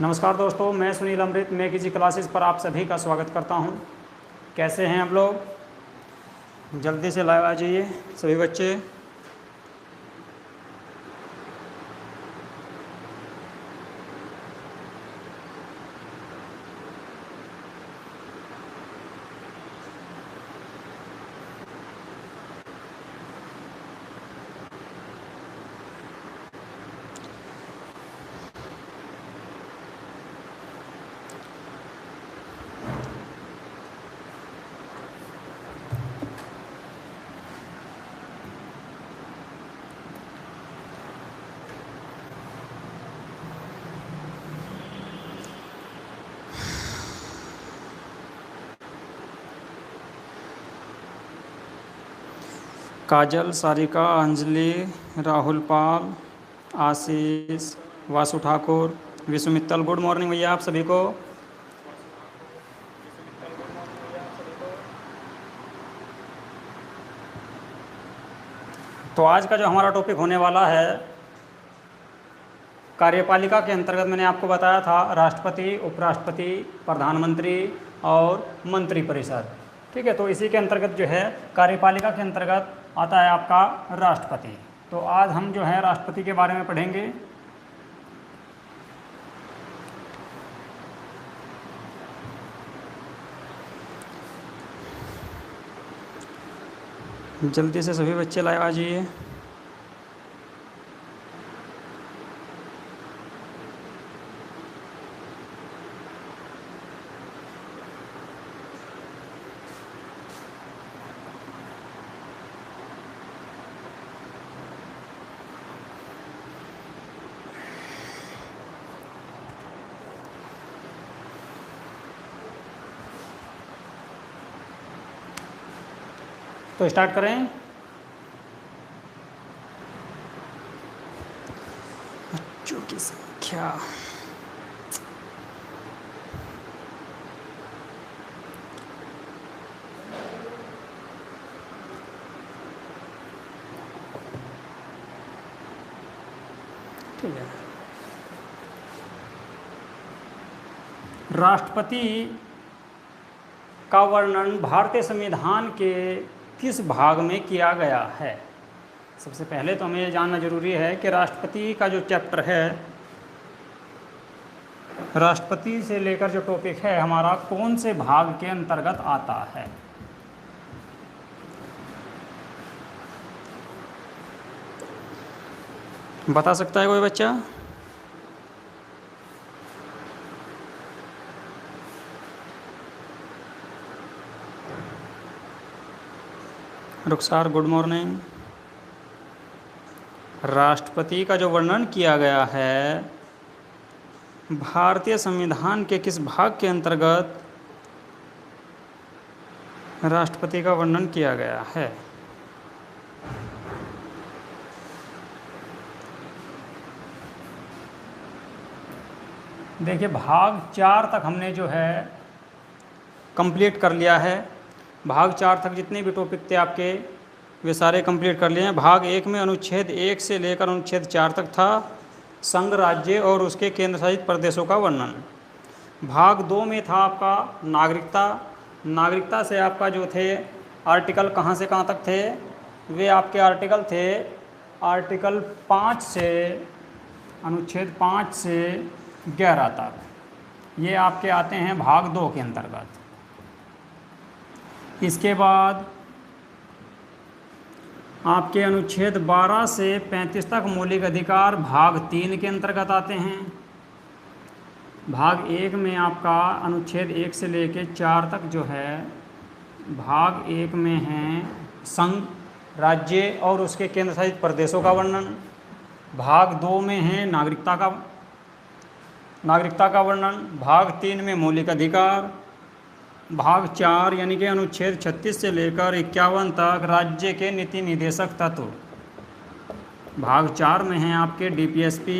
नमस्कार दोस्तों, मैं सुनील अमृत मैं किसी क्लासेस पर आप सभी का स्वागत करता हूं। कैसे हैं आप लोग? जल्दी से लाइव आ जाइए सभी बच्चे। काजल, सारिका, अंजलि, राहुल पाल, आशीष, वासु ठाकुर, विश्व मित्तल, गुड मॉर्निंग भैया आप सभी को। तो आज का जो हमारा टॉपिक होने वाला है, कार्यपालिका के अंतर्गत मैंने आपको बताया था राष्ट्रपति, उपराष्ट्रपति, प्रधानमंत्री और मंत्रिपरिषद। ठीक है, तो इसी के अंतर्गत जो है कार्यपालिका के अंतर्गत आता है आपका राष्ट्रपति। तो आज हम जो है राष्ट्रपति के बारे में पढ़ेंगे। जल्दी से सभी बच्चे लाइव आ जाइए। तो स्टार्ट करें। बच्चों की संख्या ठीक है। राष्ट्रपति का वर्णन भारतीय संविधान के किस भाग में किया गया है? सबसे पहले तो हमें ये जानना जरूरी है कि राष्ट्रपति का जो चैप्टर है, राष्ट्रपति से लेकर जो टॉपिक है हमारा, कौन से भाग के अंतर्गत आता है। बता सकता है कोई बच्चा? रुखसार, गुड मॉर्निंग। राष्ट्रपति का जो वर्णन किया गया है भारतीय संविधान के किस भाग के अंतर्गत राष्ट्रपति का वर्णन किया गया है? देखिए, भाग 4 तक हमने जो है कंप्लीट कर लिया है। भाग 4 तक जितने भी टॉपिक थे आपके वे सारे कंप्लीट कर लिए हैं। भाग 1 में अनुच्छेद 1 से लेकर अनुच्छेद 4 तक था संघ, राज्य और उसके केंद्र शासित प्रदेशों का वर्णन। भाग 2 में था आपका नागरिकता। नागरिकता से आपका जो थे आर्टिकल कहाँ से कहाँ तक थे, वे आपके आर्टिकल थे आर्टिकल 5 से अनुच्छेद 5 से 11 तक। ये आपके आते हैं भाग 2 के अंतर्गत। इसके बाद आपके अनुच्छेद 12 से 35 तक मौलिक अधिकार भाग 3 के अंतर्गत आते हैं। भाग 1 में आपका अनुच्छेद 1 से लेकर 4 तक जो है भाग 1 में है संघ, राज्य और उसके केंद्र शासित प्रदेशों का वर्णन। भाग 2 में है नागरिकता का वर्णन। भाग 3 में मौलिक अधिकार। भाग 4 यानी कि अनुच्छेद 36 से लेकर 51 तक राज्य के नीति निदेशक तत्व। भाग 4 में हैं आपके डीपीएसपी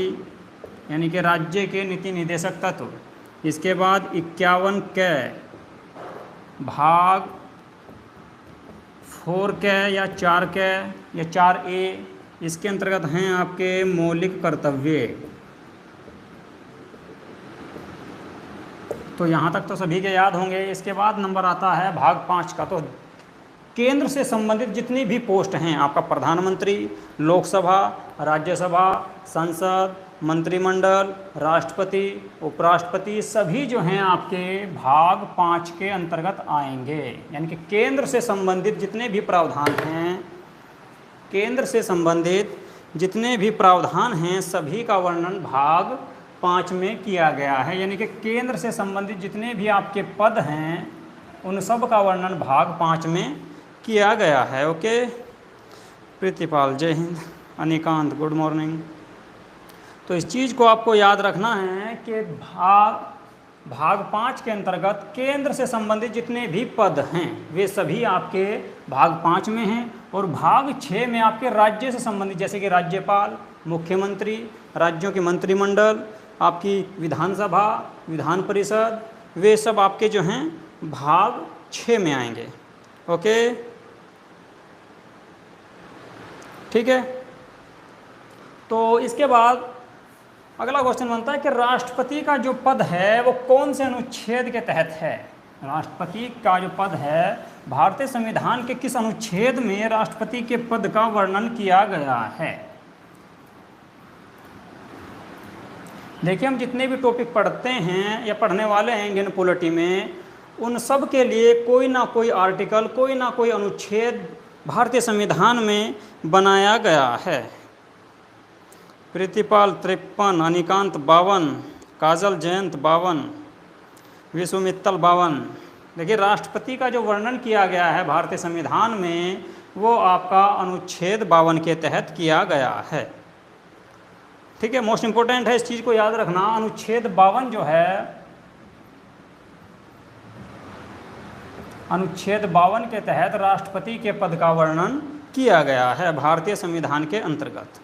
यानी कि राज्य के नीति निदेशक तत्व। इसके बाद 51 के भाग 4 के या 4 के या 4A, इसके अंतर्गत हैं आपके मौलिक कर्तव्य। तो यहाँ तक तो सभी के याद होंगे। इसके बाद नंबर आता है भाग 5 का। तो केंद्र से संबंधित जितनी भी पोस्ट हैं, आपका प्रधानमंत्री, लोकसभा, राज्यसभा, संसद, मंत्रिमंडल, राष्ट्रपति, उपराष्ट्रपति, सभी जो हैं आपके भाग 5 के अंतर्गत आएंगे। यानी कि केंद्र से संबंधित जितने भी प्रावधान हैं, केंद्र से संबंधित जितने भी प्रावधान हैं, सभी का वर्णन भाग 5 में किया गया है। यानी कि केंद्र से संबंधित जितने भी आपके पद हैं, उन सब का वर्णन भाग 5 में किया गया है। ओके, प्रीतिपाल जय हिंद, अनिकांत गुड मॉर्निंग। तो इस चीज़ को आपको याद रखना है कि भाग 5 के अंतर्गत केंद्र से संबंधित जितने भी पद हैं, वे सभी आपके भाग 5 में हैं। और भाग 6 में आपके राज्य से संबंधित, जैसे कि राज्यपाल, मुख्यमंत्री, राज्यों के मंत्रिमंडल, आपकी विधानसभा, विधान परिषद, वे सब आपके जो हैं भाग 6 में आएंगे। ओके, ठीक है। तो इसके बाद अगला क्वेश्चन बनता है कि राष्ट्रपति का जो पद है वो कौन से अनुच्छेद के तहत है। राष्ट्रपति का जो पद है, भारतीय संविधान के किस अनुच्छेद में राष्ट्रपति के पद का वर्णन किया गया है। देखिए, हम जितने भी टॉपिक पढ़ते हैं या पढ़ने वाले हैं इंडियन पॉलिटी में, उन सब के लिए कोई ना कोई आर्टिकल, कोई ना कोई अनुच्छेद भारतीय संविधान में बनाया गया है। प्रीतिपाल 53, अनिकांत 52, काजल जयंत 52, विश्व मित्तल 52। देखिए, राष्ट्रपति का जो वर्णन किया गया है भारतीय संविधान में, वो आपका अनुच्छेद 52 के तहत किया गया है। ठीक है, मोस्ट इंपॉर्टेंट है, इस चीज़ को याद रखना। अनुच्छेद 52 जो है, अनुच्छेद 52 के तहत राष्ट्रपति के पद का वर्णन किया गया है भारतीय संविधान के अंतर्गत।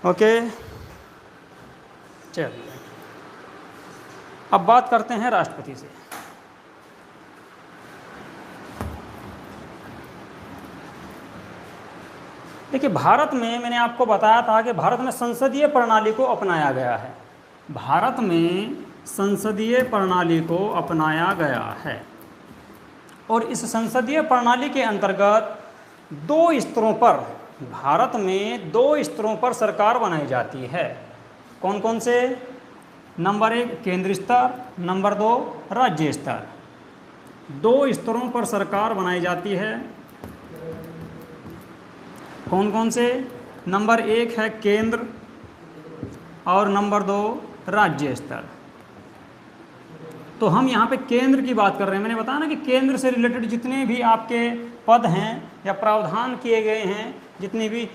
ओके, चलिए अब बात करते हैं राष्ट्रपति से। देखिए, भारत में मैंने आपको बताया था कि भारत में संसदीय प्रणाली को अपनाया गया है। भारत में संसदीय प्रणाली को अपनाया गया है और इस संसदीय प्रणाली के अंतर्गत 2 स्तरों पर, भारत में 2 स्तरों पर सरकार बनाई जाती है। कौन कौन से? नंबर 1 केंद्र स्तर, नंबर 2 राज्य स्तर। 2 स्तरों पर सरकार बनाई जाती है। कौन कौन से? नंबर 1 है केंद्र और नंबर 2 राज्य स्तर। तो हम यहाँ पे केंद्र की बात कर रहे हैं। मैंने बताया ना कि केंद्र से रिलेटेड जितने भी आपके पद हैं या प्रावधान किए गए हैं, जितनी भी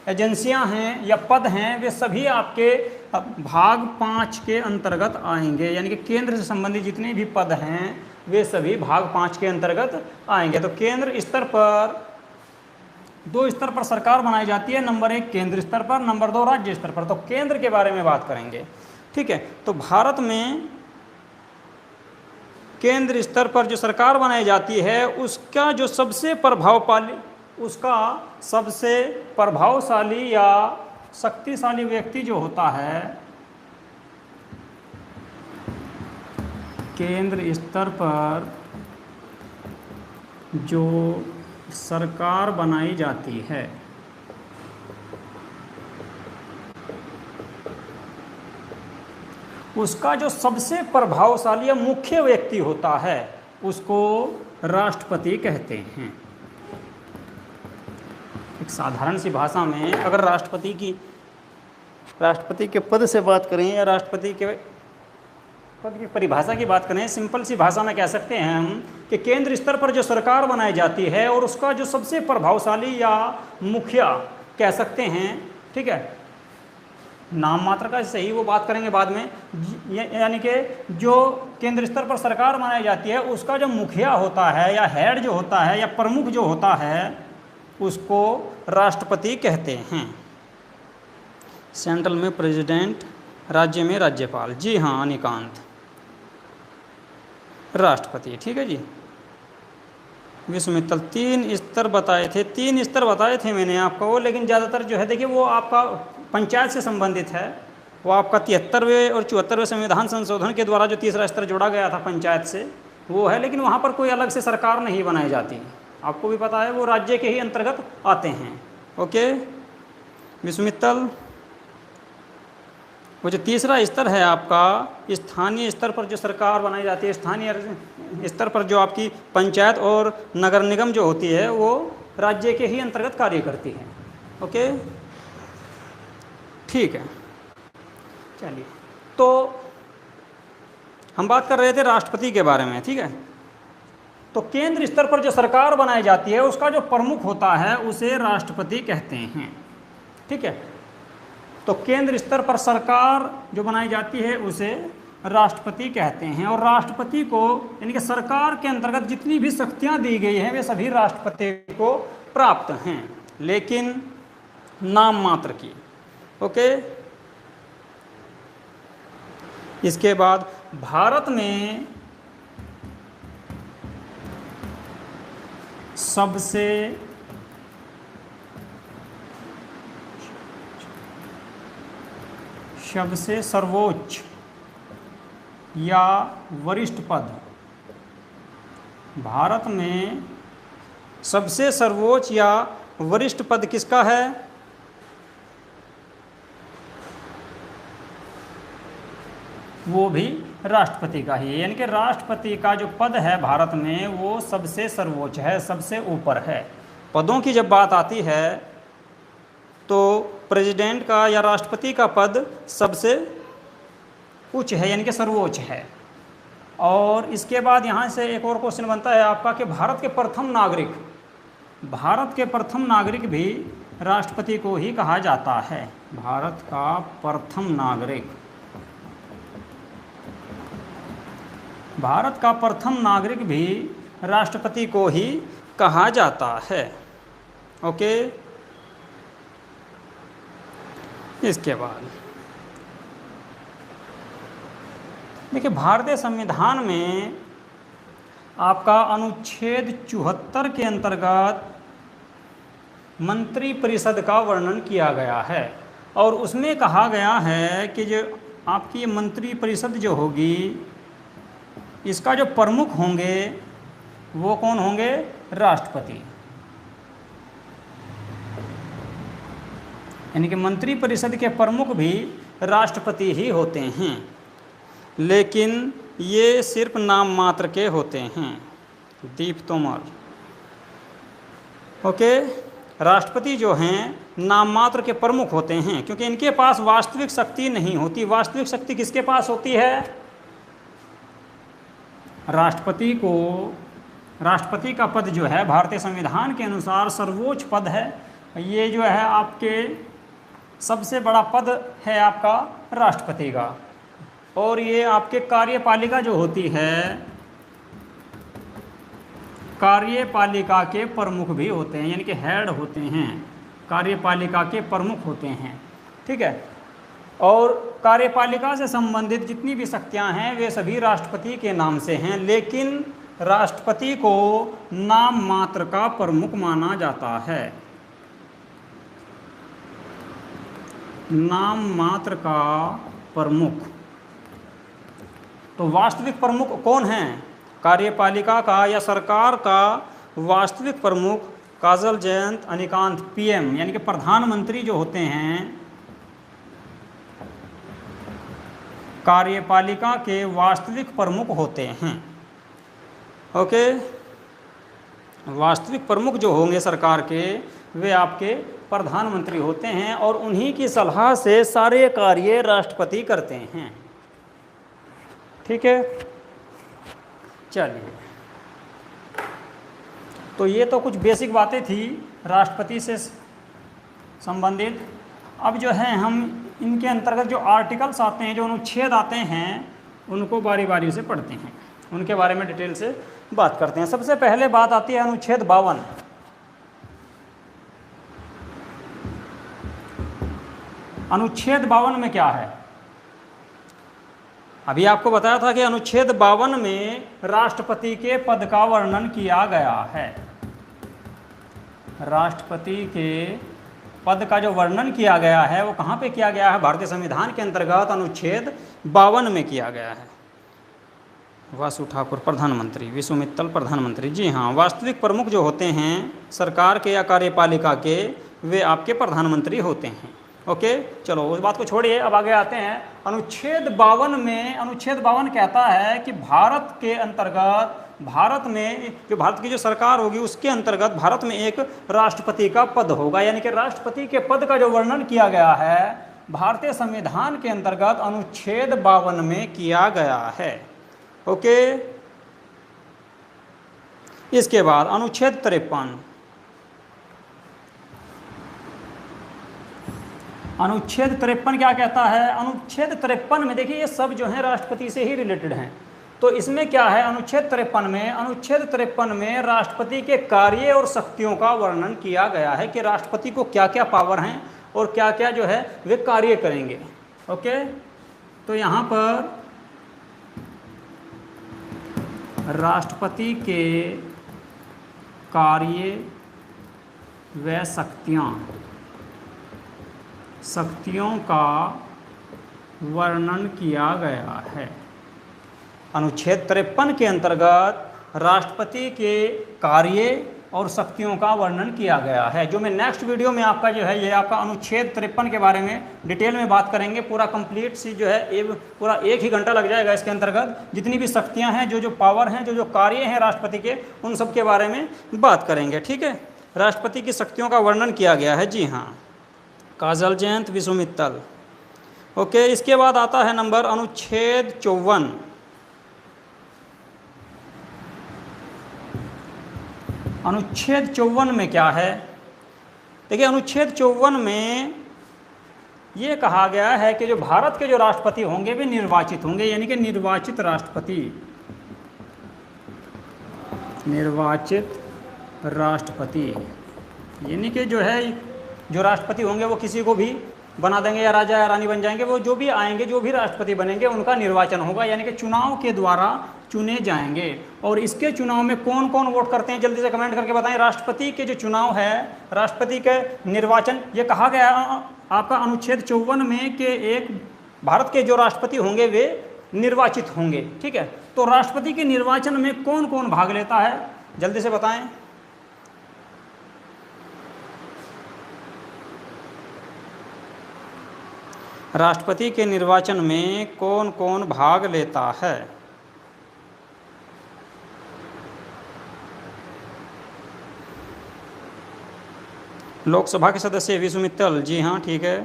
एजेंसियां हैं या पद हैं, वे सभी आपके भाग 5 के अंतर्गत आएंगे। यानी कि केंद्र से संबंधित जितने भी पद हैं, वे सभी भाग 5 के अंतर्गत आएंगे। तो केंद्र स्तर पर 2 स्तर पर सरकार बनाई जाती है। नंबर 1 केंद्र स्तर पर, नंबर 2 राज्य स्तर पर। तो केंद्र के बारे में बात करेंगे। ठीक है, तो भारत में केंद्र स्तर पर जो सरकार बनाई जाती है, उसका जो सबसे प्रभावशाली या शक्तिशाली व्यक्ति जो होता है, केंद्र स्तर पर जो सरकार बनाई जाती है, उसका जो सबसे प्रभावशाली या मुख्य व्यक्ति होता है, उसको राष्ट्रपति कहते हैं। एक साधारण सी भाषा में अगर राष्ट्रपति के पद से बात करें या राष्ट्रपति के पद की परिभाषा की बात करें, सिंपल सी भाषा में कह सकते हैं हम कि केंद्र स्तर पर जो सरकार बनाई जाती है और उसका जो सबसे प्रभावशाली या मुखिया कह सकते हैं। ठीक है, नाम मात्र का सही वो बात करेंगे बाद में। यानी कि जो केंद्र स्तर पर सरकार बनाई जाती है, उसका जो मुखिया होता है या हेड जो होता है या प्रमुख जो होता है, उसको राष्ट्रपति कहते हैं। सेंट्रल में प्रेसिडेंट, राज्य में राज्यपाल। जी हाँ अनिकांत, राष्ट्रपति। ठीक है जी। विश्व मित्तल 3 स्तर बताए थे, 3 स्तर बताए थे मैंने आपको, लेकिन ज़्यादातर जो है देखिए वो आपका पंचायत से संबंधित है। वो आपका 73वें और 74वें संविधान संशोधन के द्वारा जो तीसरा स्तर जोड़ा गया था पंचायत से, वो है। लेकिन वहाँ पर कोई अलग से सरकार नहीं बनाई जाती, आपको भी पता है, वो राज्य के ही अंतर्गत आते हैं। ओके विश्वमित्तल, वो जो तीसरा स्तर है आपका, स्थानीय स्तर पर जो सरकार बनाई जाती है, स्थानीय स्तर पर जो आपकी पंचायत और नगर निगम जो होती है, वो राज्य के ही अंतर्गत कार्य करती है। ओके ठीक है, चलिए, तो हम बात कर रहे थे राष्ट्रपति के बारे में, ठीक है। तो केंद्र स्तर पर जो सरकार बनाई जाती है, उसका जो प्रमुख होता है उसे राष्ट्रपति कहते हैं, ठीक है। तो केंद्र स्तर पर सरकार जो बनाई जाती है उसे राष्ट्रपति कहते हैं। और राष्ट्रपति को, यानी कि सरकार के अंतर्गत जितनी भी शक्तियां दी गई हैं, वे सभी राष्ट्रपति को प्राप्त हैं, लेकिन नाम मात्र की। ओके, इसके बाद भारत में सबसे सर्वोच्च या वरिष्ठ पद, भारत में सबसे सर्वोच्च या वरिष्ठ पद किसका है? वो भी राष्ट्रपति का ही है। यानी कि राष्ट्रपति का जो पद है भारत में, वो सबसे सर्वोच्च है, सबसे ऊपर है। पदों की जब बात आती है तो प्रेसिडेंट का या राष्ट्रपति का पद सबसे उच्च है, यानी कि सर्वोच्च है। और इसके बाद यहाँ से एक और क्वेश्चन बनता है आपका कि भारत के प्रथम नागरिक भी राष्ट्रपति को ही कहा जाता है। भारत का प्रथम नागरिक भी राष्ट्रपति को ही कहा जाता है। ओके, इसके बाद देखिए, भारतीय संविधान में आपका अनुच्छेद 74 के अंतर्गत मंत्रिपरिषद का वर्णन किया गया है। और उसमें कहा गया है कि जो आपकी ये मंत्रिपरिषद जो होगी, इसका जो प्रमुख होंगे वो कौन होंगे? राष्ट्रपति। यानी कि मंत्रिपरिषद के प्रमुख भी राष्ट्रपति ही होते हैं, लेकिन ये सिर्फ नाम मात्र के होते हैं। दीप तोमर। ओके, राष्ट्रपति जो हैं नाम मात्र के प्रमुख होते हैं, क्योंकि इनके पास वास्तविक शक्ति नहीं होती। वास्तविक शक्ति किसके पास होती है? राष्ट्रपति का पद जो है भारतीय संविधान के अनुसार सर्वोच्च पद है। ये जो है आपके सबसे बड़ा पद है आपका राष्ट्रपति का। और ये आपके कार्यपालिका जो होती है, कार्यपालिका के प्रमुख भी होते हैं, यानी कि हेड होते हैं, कार्यपालिका के प्रमुख होते हैं, ठीक है। और कार्यपालिका से संबंधित जितनी भी शक्तियां हैं वे सभी राष्ट्रपति के नाम से हैं, लेकिन राष्ट्रपति को नाम मात्र का प्रमुख माना जाता है। नाम मात्र का प्रमुख। तो वास्तविक प्रमुख कौन है? कार्यपालिका का या सरकार का वास्तविक प्रमुख काजल जयंत अनिकांत पीएम, यानी कि प्रधानमंत्री जो होते हैं, कार्यपालिका के वास्तविक प्रमुख होते हैं। ओके, वास्तविक प्रमुख जो होंगे सरकार के, वे आपके प्रधानमंत्री होते हैं और उन्हीं की सलाह से सारे कार्य राष्ट्रपति करते हैं, ठीक है। चलिए, तो ये तो कुछ बेसिक बातें थी राष्ट्रपति से संबंधित। अब जो है हम इनके अंतर्गत जो आर्टिकल्स आते हैं, जो अनुच्छेद आते हैं, उनको बारी बारी से पढ़ते हैं, उनके बारे में डिटेल से बात करते हैं। सबसे पहले बात आती है अनुच्छेद 52। अनुच्छेद 52 में क्या है? अभी आपको बताया था कि अनुच्छेद 52 में राष्ट्रपति के पद का वर्णन किया गया है। राष्ट्रपति के पद का जो वर्णन किया गया है वो कहाँ पे किया गया है? भारतीय संविधान के अंतर्गत अनुच्छेद 52 में किया गया है। वासु ठाकुर प्रधानमंत्री, विशु मित्तल प्रधानमंत्री। जी हाँ, वास्तविक प्रमुख जो होते हैं सरकार के या कार्यपालिका के, वे आपके प्रधानमंत्री होते हैं। ओके, चलो उस बात को छोड़िए, अब आगे आते हैं। अनुच्छेद 52 में, अनुच्छेद 52 कहता है कि भारत के अंतर्गत, भारत में जो भारत की जो सरकार होगी उसके अंतर्गत भारत में एक राष्ट्रपति का पद होगा। यानी कि राष्ट्रपति के पद का जो वर्णन किया गया है भारतीय संविधान के अंतर्गत अनुच्छेद 52 में किया गया है। ओके, इसके बाद अनुच्छेद 53, अनुच्छेद 53 क्या कहता है? अनुच्छेद 53 में देखिए ये सब जो है राष्ट्रपति से ही रिलेटेड हैं। तो इसमें क्या है? अनुच्छेद 53 में, अनुच्छेद 53 में राष्ट्रपति के कार्य और शक्तियों का वर्णन किया गया है कि राष्ट्रपति को क्या क्या पावर हैं और क्या क्या जो है वे कार्य करेंगे। ओके, तो यहाँ पर राष्ट्रपति के कार्य व शक्तियों का वर्णन किया गया है। अनुच्छेद 53 के अंतर्गत राष्ट्रपति के कार्य और शक्तियों का वर्णन किया गया है। जो मैं नेक्स्ट वीडियो में आपका जो है ये आपका अनुच्छेद 53 के बारे में डिटेल में बात करेंगे। पूरा कंप्लीट सी जो है ये पूरा 1 ही घंटा लग जाएगा इसके अंतर्गत। जितनी भी शक्तियां हैं, जो जो पावर हैं, जो जो कार्य हैं राष्ट्रपति के, उन सब के बारे में बात करेंगे। ठीक है, राष्ट्रपति की शक्तियों का वर्णन किया गया है। जी हाँ, काजल जयंत, विशु मित्तल। ओके, इसके बाद आता है नंबर अनुच्छेद 54। अनुच्छेद 54 में क्या है? देखिए, अनुच्छेद 54 में ये कहा गया है कि जो भारत के जो राष्ट्रपति होंगे वे निर्वाचित होंगे, यानी कि निर्वाचित राष्ट्रपति, निर्वाचित राष्ट्रपति, यानी कि जो है जो राष्ट्रपति होंगे वो किसी को भी बना देंगे या राजा या रानी बन जाएंगे। वो जो भी आएंगे, जो भी राष्ट्रपति बनेंगे उनका निर्वाचन होगा, यानी कि चुनाव के द्वारा चुने जाएंगे। और इसके चुनाव में कौन कौन वोट करते हैं जल्दी से कमेंट करके बताएं। राष्ट्रपति के जो चुनाव है, राष्ट्रपति के निर्वाचन, ये कहा गया आपका अनुच्छेद 54 में कि एक भारत के जो राष्ट्रपति होंगे वे निर्वाचित होंगे। ठीक है, तो राष्ट्रपति के निर्वाचन में कौन कौन भाग लेता है जल्दी से बताएं। राष्ट्रपति के निर्वाचन में कौन कौन भाग लेता है? लोकसभा के सदस्य, विशु मित्तल। जी हाँ, ठीक है।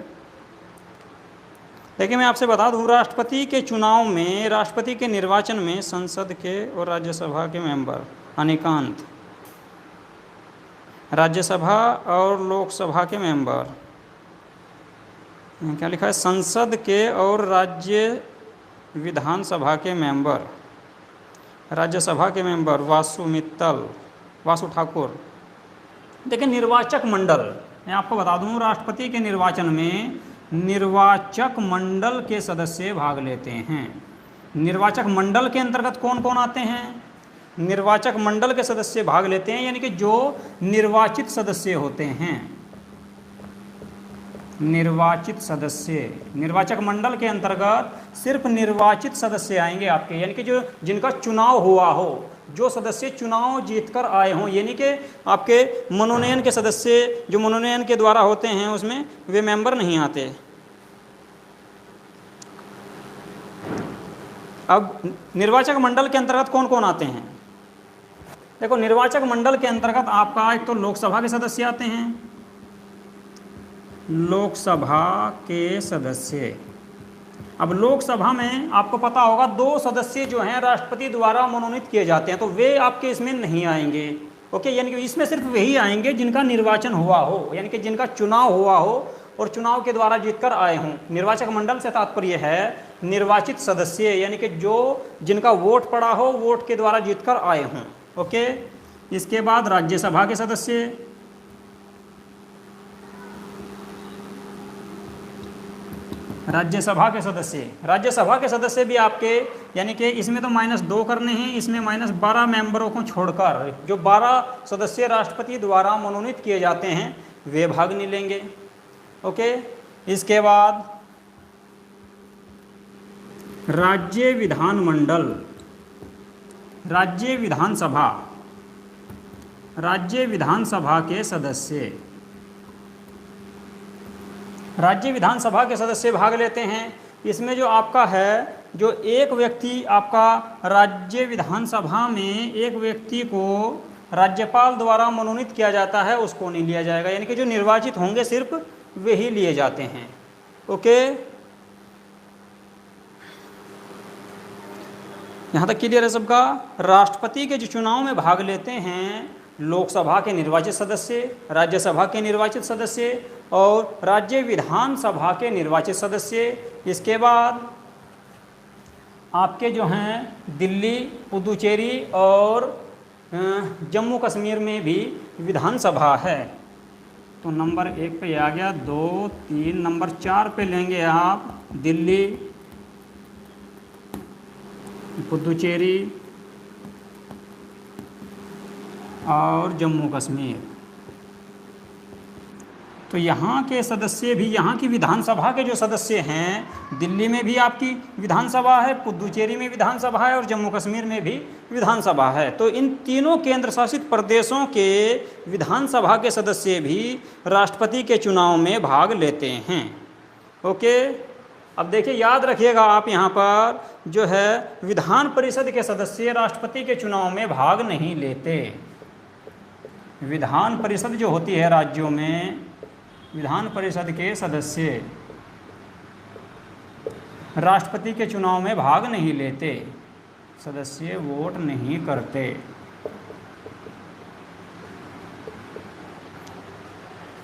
देखिए, मैं आपसे बता दूं, राष्ट्रपति के चुनाव में, राष्ट्रपति के निर्वाचन में संसद के और राज्यसभा के मेंबर अनेकांत, राज्यसभा और लोकसभा के मेंबर, क्या लिखा है? संसद के और राज्य विधानसभा के मेंबर, राज्यसभा के मेंबर वासु मित्तल, वासु ठाकुर। देखिए, निर्वाचक मंडल, मैं आपको बता दूं, राष्ट्रपति के निर्वाचन में निर्वाचक मंडल के सदस्य भाग लेते हैं। निर्वाचक मंडल के अंतर्गत कौन कौन आते हैं? निर्वाचक मंडल के सदस्य भाग लेते हैं, यानी कि जो निर्वाचित सदस्य होते हैं, निर्वाचित सदस्य। निर्वाचक मंडल के अंतर्गत सिर्फ निर्वाचित सदस्य आएंगे आपके, यानी कि जो जिनका चुनाव हुआ हो, जो सदस्य चुनाव जीतकर आए हों, यानी कि आपके मनोनयन के सदस्य जो मनोनयन के द्वारा होते हैं उसमें वे मेंबर नहीं आते। अब निर्वाचक मंडल के अंतर्गत कौन कौन आते हैं? देखो, निर्वाचक मंडल के अंतर्गत आपका एक तो लोकसभा के सदस्य आते हैं, लोकसभा के सदस्य। अब लोकसभा में आपको पता होगा 2 सदस्य जो हैं राष्ट्रपति द्वारा मनोनीत किए जाते हैं, तो वे आपके इसमें नहीं आएंगे। ओके, यानी कि इसमें सिर्फ वही आएंगे जिनका निर्वाचन हुआ हो, यानी कि जिनका चुनाव हुआ हो और चुनाव के द्वारा जीतकर आए हों। निर्वाचक मंडल से तात्पर्य है निर्वाचित सदस्य, यानी कि जो जिनका वोट पड़ा हो, वोट के द्वारा जीतकर आए हों। ओके, इसके बाद राज्यसभा के सदस्य, राज्यसभा के सदस्य, राज्यसभा के सदस्य भी आपके, यानी कि इसमें तो -2 करने हैं, इसमें -12 मेंबरों को छोड़कर जो 12 सदस्य राष्ट्रपति द्वारा मनोनीत किए जाते हैं वे भाग नहीं लेंगे। ओके। इसके बाद राज्य विधानमंडल, राज्य विधानसभा, राज्य विधानसभा के सदस्य, राज्य विधानसभा के सदस्य भाग लेते हैं। इसमें जो आपका है, जो एक व्यक्ति आपका राज्य विधानसभा में एक व्यक्ति को राज्यपाल द्वारा मनोनीत किया जाता है, उसको नहीं लिया जाएगा, यानी कि जो निर्वाचित होंगे सिर्फ वे ही लिए जाते हैं। ओके, यहाँ तक क्लियर है सबका। राष्ट्रपति के जो चुनाव में भाग लेते हैं लोकसभा के निर्वाचित सदस्य, राज्यसभा के निर्वाचित सदस्य और राज्य विधानसभा के निर्वाचित सदस्य। इसके बाद आपके जो हैं दिल्ली, पुदुचेरी और जम्मू कश्मीर में भी विधानसभा है। तो नंबर 1 पे आ गया, 2, 3, नंबर 4 पे लेंगे आप दिल्ली, पुदुचेरी और जम्मू कश्मीर। तो यहाँ के सदस्य भी, यहाँ की विधानसभा के जो सदस्य हैं, दिल्ली में भी आपकी विधानसभा है, पुदुचेरी में विधानसभा है और जम्मू कश्मीर में भी विधानसभा है। तो इन तीनों केंद्र शासित प्रदेशों के विधानसभा के सदस्य भी राष्ट्रपति के चुनाव में भाग लेते हैं। ओके, अब देखिए याद रखिएगा आप, यहाँ पर जो है विधान परिषद के सदस्य राष्ट्रपति के चुनाव में भाग नहीं लेते। विधान परिषद जो होती है राज्यों में, विधान परिषद के सदस्य राष्ट्रपति के चुनाव में भाग नहीं लेते, सदस्य वोट नहीं करते।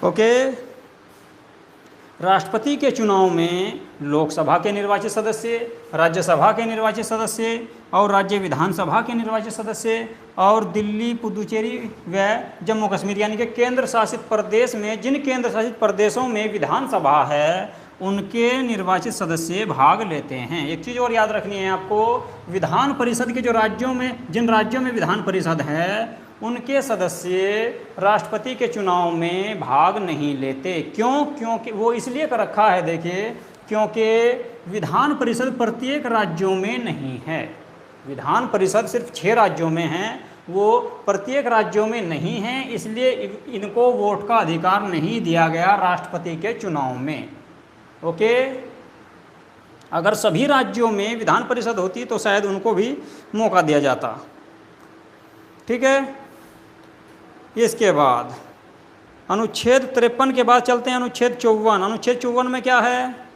ओके, राष्ट्रपति के चुनाव में लोकसभा के निर्वाचित सदस्य, राज्यसभा के निर्वाचित सदस्य और राज्य विधानसभा के निर्वाचित सदस्य और दिल्ली, पुदुचेरी व जम्मू कश्मीर यानी कि केंद्र शासित प्रदेश में, जिन केंद्र शासित प्रदेशों में विधानसभा है उनके निर्वाचित सदस्य भाग लेते हैं। एक चीज़ और याद रखनी है आपको, विधान परिषद के जो राज्यों में, जिन राज्यों में विधान परिषद है उनके सदस्य राष्ट्रपति के चुनाव में भाग नहीं लेते। क्यों? क्योंकि वो इसलिए कर रखा है, देखिए, क्योंकि विधान परिषद प्रत्येक राज्यों में नहीं है। विधान परिषद सिर्फ 6 राज्यों में है, वो प्रत्येक राज्यों में नहीं है, इसलिए इनको वोट का अधिकार नहीं दिया गया राष्ट्रपति के चुनाव में। ओके, अगर सभी राज्यों में विधान परिषद होती तो शायद उनको भी मौका दिया जाता। ठीक है, इसके बाद अनुच्छेद 53 के बाद चलते हैं अनुच्छेद 54। अनुच्छेद 54 में क्या है?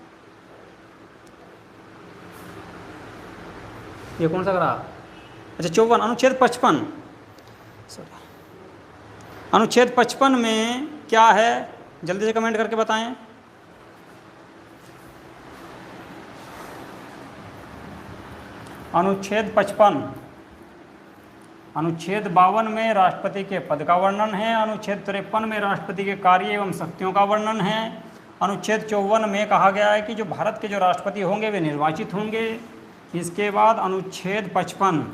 ये कौन सा करा? अच्छा 54, अनुच्छेद 55, सॉरी, अनुच्छेद 55 में क्या है? जल्दी से कमेंट करके बताएं। अनुच्छेद 55, अनुच्छेद 52 में राष्ट्रपति के पद का वर्णन है। अनुच्छेद 53 में राष्ट्रपति के कार्य एवं शक्तियों का वर्णन है। अनुच्छेद 54 में कहा गया है कि जो भारत के जो राष्ट्रपति होंगे वे निर्वाचित होंगे। इसके बाद अनुच्छेद 55,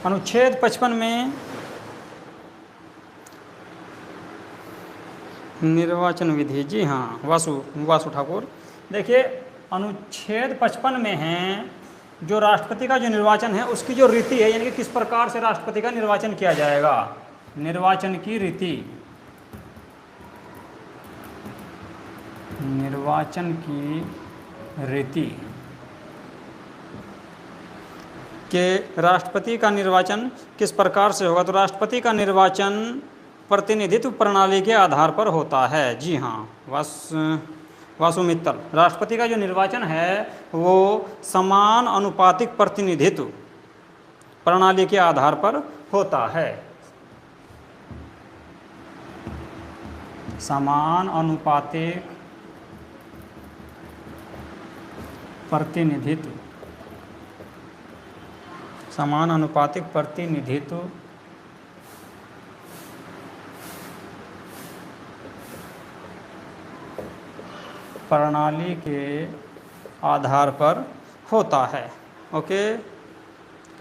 अनुच्छेद 55 में निर्वाचन विधि, जी हाँ, वासु ठाकुर, देखिए अनुच्छेद 55 में है जो राष्ट्रपति का जो निर्वाचन है उसकी जो रीति है, यानी कि किस प्रकार से राष्ट्रपति का निर्वाचन किया जाएगा, निर्वाचन की रीति, निर्वाचन की रीति कि राष्ट्रपति का निर्वाचन किस प्रकार से होगा। तो राष्ट्रपति का निर्वाचन प्रतिनिधित्व प्रणाली के आधार पर होता है। जी हाँ, वासु मित्तल, राष्ट्रपति का जो निर्वाचन है वो समान अनुपातिक प्रतिनिधित्व प्रणाली के आधार पर होता है। समान अनुपातिक प्रतिनिधित्व, समान अनुपातिक प्रतिनिधित्व प्रणाली के आधार पर होता है। ओके,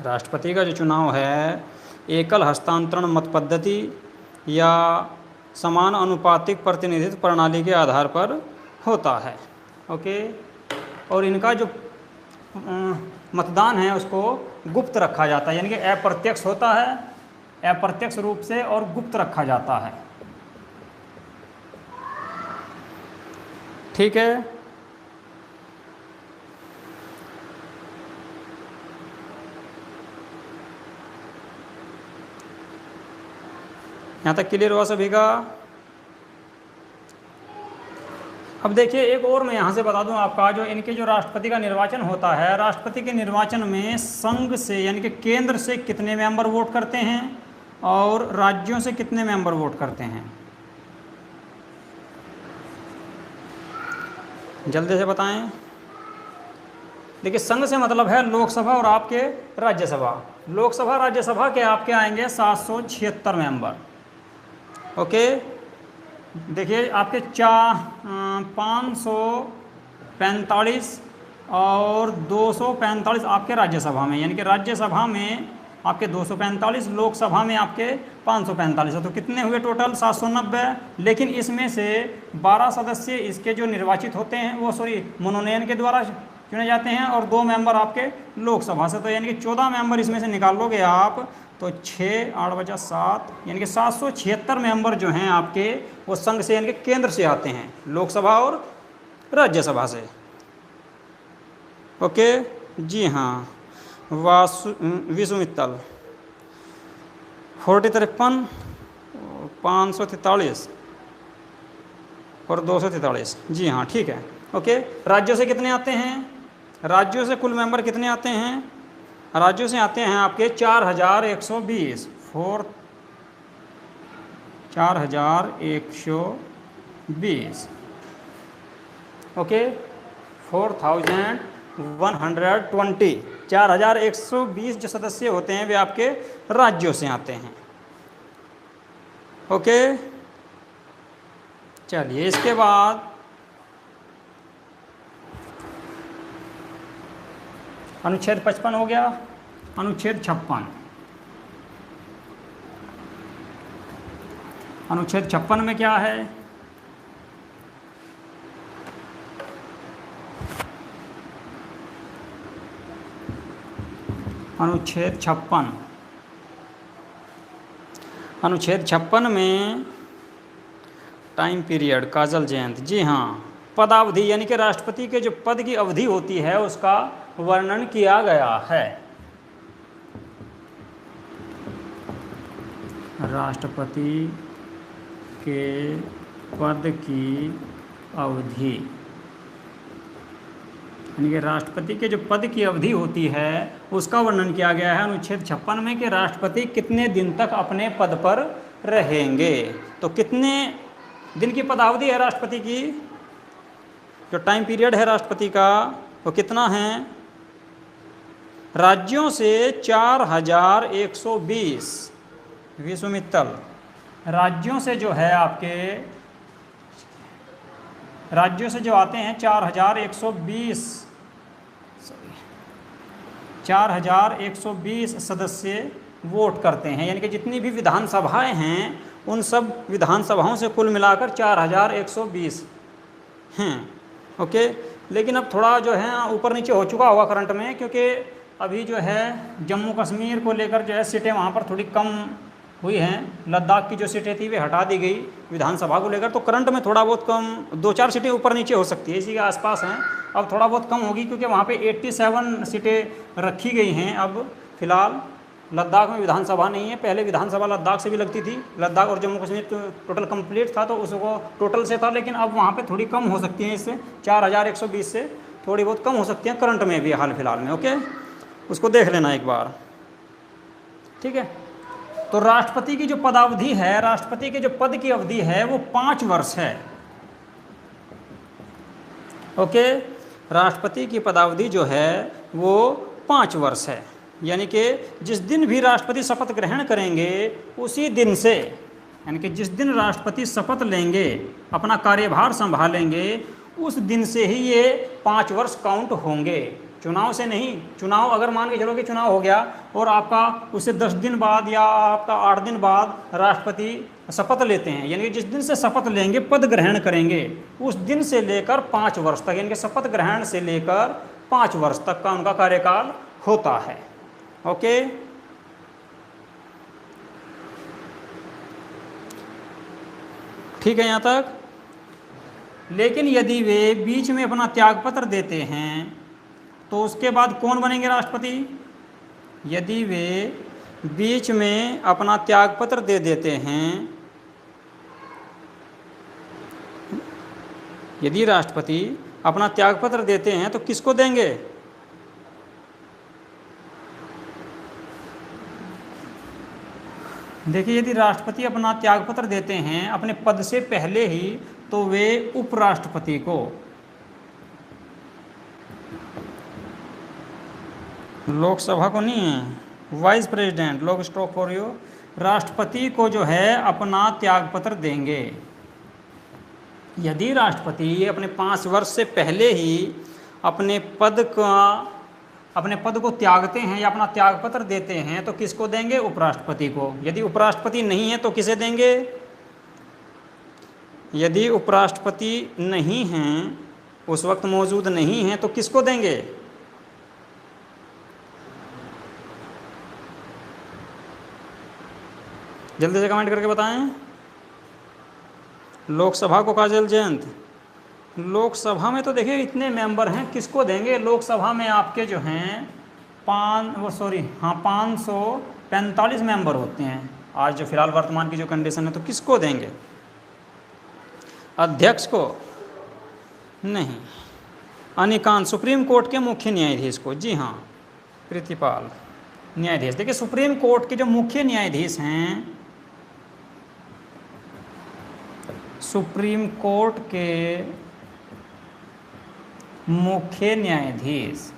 राष्ट्रपति का जो चुनाव है एकल हस्तांतरण मत पद्धति या समान अनुपातिक प्रतिनिधित्व प्रणाली के आधार पर होता है। ओके, और इनका जो मतदान है उसको गुप्त रखा जाता है, यानी कि अप्रत्यक्ष होता है, अप्रत्यक्ष रूप से और गुप्त रखा जाता है। ठीक है, यहाँ तक क्लियर हुआ सभी का? अब देखिए एक और मैं यहाँ से बता दूँ आपका, जो इनके जो राष्ट्रपति का निर्वाचन होता है, राष्ट्रपति के निर्वाचन में संघ से यानी कि केंद्र से कितने मेंबर वोट करते हैं और राज्यों से कितने मेंबर वोट करते हैं, जल्दी से बताएं। देखिए संघ से मतलब है लोकसभा और आपके राज्यसभा। लोकसभा राज्यसभा के आपके आएंगे 776 मेंबर। ओके, देखिए आपके 545 और 245 आपके राज्यसभा में, यानी कि राज्यसभा में आपके 245, लोकसभा में आपके 545 है, तो कितने हुए टोटल? 790। लेकिन इसमें से 12 सदस्य इसके जो निर्वाचित होते हैं वो मनोनयन के द्वारा चुने जाते हैं और 2 मेंबर आपके लोकसभा से, तो यानी कि 14 मेंबर इसमें से निकाल लोगे आप तो 6 8 बचा 7, यानी कि 776 मेंबर जो हैं आपके वो संघ से यानी कि केंद्र से आते हैं, लोकसभा और राज्यसभा से। ओके जी हाँ, विष्णु मित्तल 4053, 543 और 243। जी हाँ ठीक है। ओके, राज्यों से कितने आते हैं? राज्यों से कुल मेंबर कितने आते हैं? राज्यों से आते हैं आपके 4120, 4120। ओके, 4120, 4120 जो सदस्य होते हैं वे आपके राज्यों से आते हैं। ओके, चलिए इसके बाद अनुच्छेद 55 हो गया। अनुच्छेद 56, अनुच्छेद 56 में क्या है? अनुच्छेद 56, अनुच्छेद 56 में टाइम पीरियड, काजल जयंत, जी हाँ, पदावधि यानी कि राष्ट्रपति के जो पद की अवधि होती है उसका वर्णन किया गया है। राष्ट्रपति के पद की अवधि यानी कि राष्ट्रपति के जो पद की अवधि होती है उसका वर्णन किया गया है अनुच्छेद 56 में कि राष्ट्रपति कितने दिन तक अपने पद पर रहेंगे। तो कितने दिन की पदावधि है राष्ट्रपति की, जो टाइम पीरियड है राष्ट्रपति का वो कितना है? राज्यों से 4120, विष्णु मित्तल, राज्यों से जो है आपके, राज्यों से जो आते हैं 4120 सदस्य वोट करते हैं, यानी कि जितनी भी विधानसभाएं हैं उन सब विधानसभाओं से कुल मिलाकर 4120 हैं। ओके, लेकिन अब थोड़ा जो है ऊपर नीचे हो चुका होगा करंट में, क्योंकि अभी जो है जम्मू कश्मीर को लेकर जो है सीटें वहाँ पर थोड़ी कम हुई हैं, लद्दाख की जो सीटें थी वे हटा दी गई विधानसभा को लेकर, तो करंट में थोड़ा बहुत कम 2-4 सीटें ऊपर नीचे हो सकती है, इसी के आसपास हैं। अब थोड़ा बहुत कम होगी क्योंकि वहाँ पे 87 सीटें रखी गई हैं अब फिलहाल। लद्दाख में विधानसभा नहीं है, पहले विधानसभा लद्दाख से भी लगती थी, लद्दाख और जम्मू कश्मीर तो टोटल कंप्लीट था तो उसको टोटल से था, लेकिन अब वहाँ पे थोड़ी कम हो सकती हैं, इससे 4120 से थोड़ी बहुत कम हो सकती हैं करंट में भी हाल फिलहाल में। ओके, उसको देख लेना एक बार, ठीक है। तो राष्ट्रपति की जो पदावधि है, राष्ट्रपति के जो पद की अवधि है वो 5 वर्ष है। ओके, राष्ट्रपति की पदावधि जो है वो 5 वर्ष है, यानी कि जिस दिन भी राष्ट्रपति शपथ ग्रहण करेंगे उसी दिन से, यानी कि जिस दिन राष्ट्रपति शपथ लेंगे, अपना कार्यभार संभालेंगे, उस दिन से ही ये 5 वर्ष काउंट होंगे, चुनाव से नहीं। चुनाव अगर मान के चलो कि चुनाव हो गया और आपका उससे 10 दिन बाद या आपका 8 दिन बाद राष्ट्रपति शपथ लेते हैं, यानी कि जिस दिन से शपथ लेंगे, पद ग्रहण करेंगे, उस दिन से लेकर 5 वर्ष तक, यानी कि शपथ ग्रहण से लेकर 5 वर्ष तक का उनका कार्यकाल होता है। ओके, ठीक है यहाँ तक। लेकिन यदि वे बीच में अपना त्यागपत्र देते हैं तो उसके बाद कौन बनेंगे राष्ट्रपति? यदि वे बीच में अपना त्यागपत्र दे देते हैं, यदि राष्ट्रपति अपना त्यागपत्र देते हैं तो किसको देंगे? देखिए, यदि राष्ट्रपति अपना त्यागपत्र देते हैं अपने पद से पहले ही, तो वे उपराष्ट्रपति को, लोकसभा को नहीं है, वाइस प्रेसिडेंट, लोग स्ट्रोक फॉर यू, राष्ट्रपति को जो है अपना त्यागपत्र देंगे। यदि राष्ट्रपति अपने 5 वर्ष से पहले ही अपने पद को त्यागते हैं या अपना त्यागपत्र देते हैं तो किसको देंगे? उपराष्ट्रपति को। यदि उपराष्ट्रपति नहीं है तो किसे देंगे? यदि उपराष्ट्रपति नहीं हैं, उस वक्त मौजूद नहीं हैं, तो किसको देंगे? जल्दी से कमेंट करके बताएं। लोकसभा को काजल जयंत, लोकसभा में तो देखिए इतने मेंबर हैं, किसको देंगे? लोकसभा में आपके जो हैं 545 मेंबर होते हैं आज जो फिलहाल वर्तमान की जो कंडीशन है, तो किसको देंगे? अध्यक्ष को नहीं, अनिकांत सुप्रीम कोर्ट के मुख्य न्यायाधीश को। जी हाँ, प्रीतिपाल न्यायाधीश। देखिए, सुप्रीम कोर्ट के जो मुख्य न्यायाधीश हैं, सुप्रीम कोर्ट के मुख्य न्यायाधीश,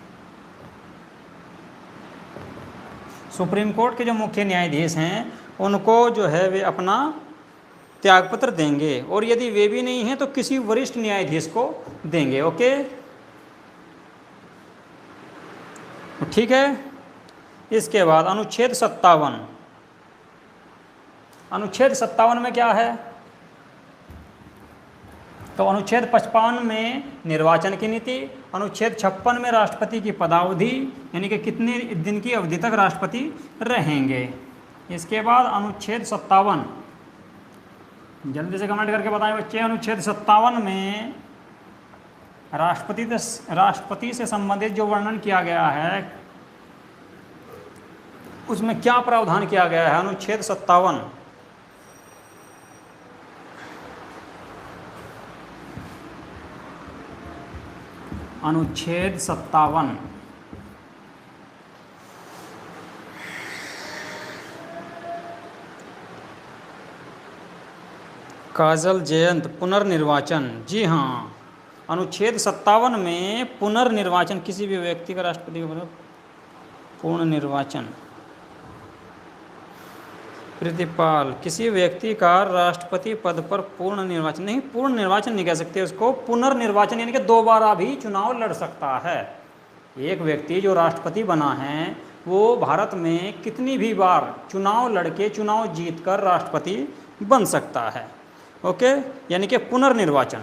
सुप्रीम कोर्ट के जो मुख्य न्यायाधीश हैं उनको जो है वे अपना त्यागपत्र देंगे, और यदि वे भी नहीं हैं तो किसी वरिष्ठ न्यायाधीश को देंगे। ओके, ठीक है। इसके बाद अनुच्छेद 57, अनुच्छेद 57 में क्या है? तो अनुच्छेद 55 में निर्वाचन की नीति, अनुच्छेद 56 में राष्ट्रपति की पदावधि, यानी कि कितने दिन की अवधि तक राष्ट्रपति रहेंगे। इसके बाद अनुच्छेद 57, जल्दी से कमेंट करके बताएं बच्चे। अनुच्छेद 57 में राष्ट्रपति से संबंधित जो वर्णन किया गया है उसमें क्या प्रावधान किया गया है? अनुच्छेद 57, अनुच्छेद 57 काजल जयंत, पुनर्निर्वाचन। जी हाँ, अनुच्छेद 57 में पुनर्निर्वाचन, किसी भी व्यक्ति का राष्ट्रपति का पूर्ण निर्वाचन। प्रीतिपाल, किसी व्यक्ति का राष्ट्रपति पद पर पूर्ण निर्वाचन नहीं, पूर्ण निर्वाचन नहीं कह सकते उसको, पुनर्निर्वाचन, यानी कि दोबारा भी चुनाव लड़ सकता है। एक व्यक्ति जो राष्ट्रपति बना है वो भारत में कितनी भी बार चुनाव लड़के चुनाव जीतकर राष्ट्रपति बन सकता है। ओके, यानी कि पुनर्निर्वाचन।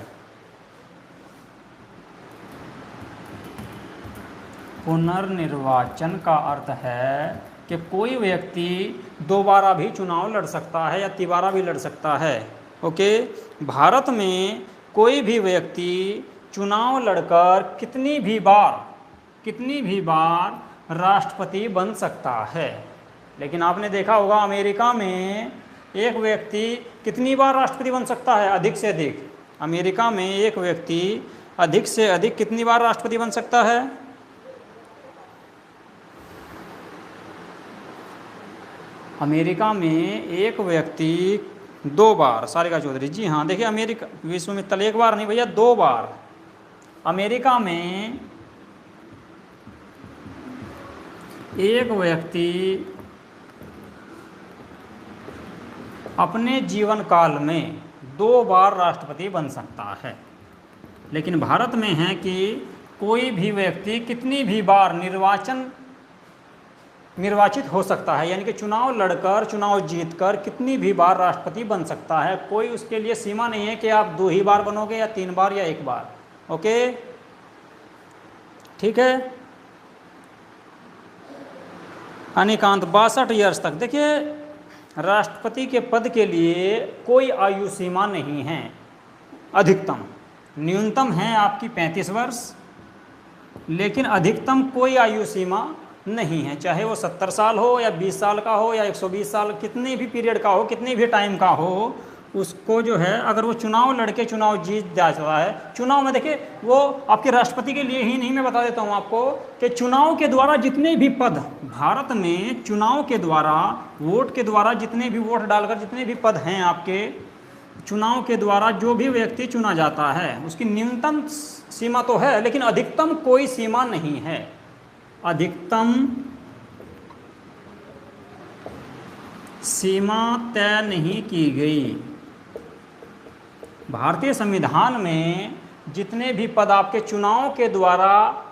पुनर्निर्वाचन का अर्थ है कि कोई व्यक्ति दोबारा भी चुनाव लड़ सकता है या तिबारा भी लड़ सकता है। ओके, भारत में कोई भी व्यक्ति चुनाव लड़कर कितनी भी बार राष्ट्रपति बन सकता है। लेकिन आपने देखा होगा अमेरिका में एक व्यक्ति कितनी बार राष्ट्रपति बन सकता है? अधिक से अधिक। अमेरिका में एक व्यक्ति अधिक से अधिक कितनी बार राष्ट्रपति बन सकता है? अमेरिका में एक व्यक्ति 2 बार। सारिका चौधरी, जी हाँ, देखिए अमेरिका विश्व में तल 1 बार नहीं भैया, 2 बार। अमेरिका में एक व्यक्ति अपने जीवन काल में 2 बार राष्ट्रपति बन सकता है। लेकिन भारत में है कि कोई भी व्यक्ति कितनी भी बार निर्वाचित हो सकता है, यानी कि चुनाव लड़कर, चुनाव जीतकर कितनी भी बार राष्ट्रपति बन सकता है। कोई उसके लिए सीमा नहीं है कि आप 2 ही बार बनोगे या 3 बार या 1 बार। ओके, ठीक है। अनिकांत 62 ईयर्स तक। देखिए, राष्ट्रपति के पद के लिए कोई आयु सीमा नहीं है। अधिकतम, न्यूनतम है आपकी 35 वर्ष, लेकिन अधिकतम कोई आयु सीमा नहीं है। चाहे वो 70 साल हो या 20 साल का हो या 120 साल, कितने भी पीरियड का हो, कितने भी टाइम का हो, उसको जो है, अगर वो चुनाव लड़के चुनाव जीत जाता है, चुनाव में देखिए वो आपके राष्ट्रपति के लिए ही नहीं, मैं बता देता हूँ आपको कि चुनाव के द्वारा जितने भी पद भारत में, चुनाव के द्वारा, वोट के द्वारा जितने भी वोट डालकर जितने भी पद हैं आपके, चुनाव के द्वारा जो भी व्यक्ति चुना जाता है उसकी न्यूनतम सीमा तो है, लेकिन अधिकतम कोई सीमा नहीं है। अधिकतम सीमा तय नहीं की गई। भारतीय संविधान में जितने भी पद आपके चुनाव के द्वारा,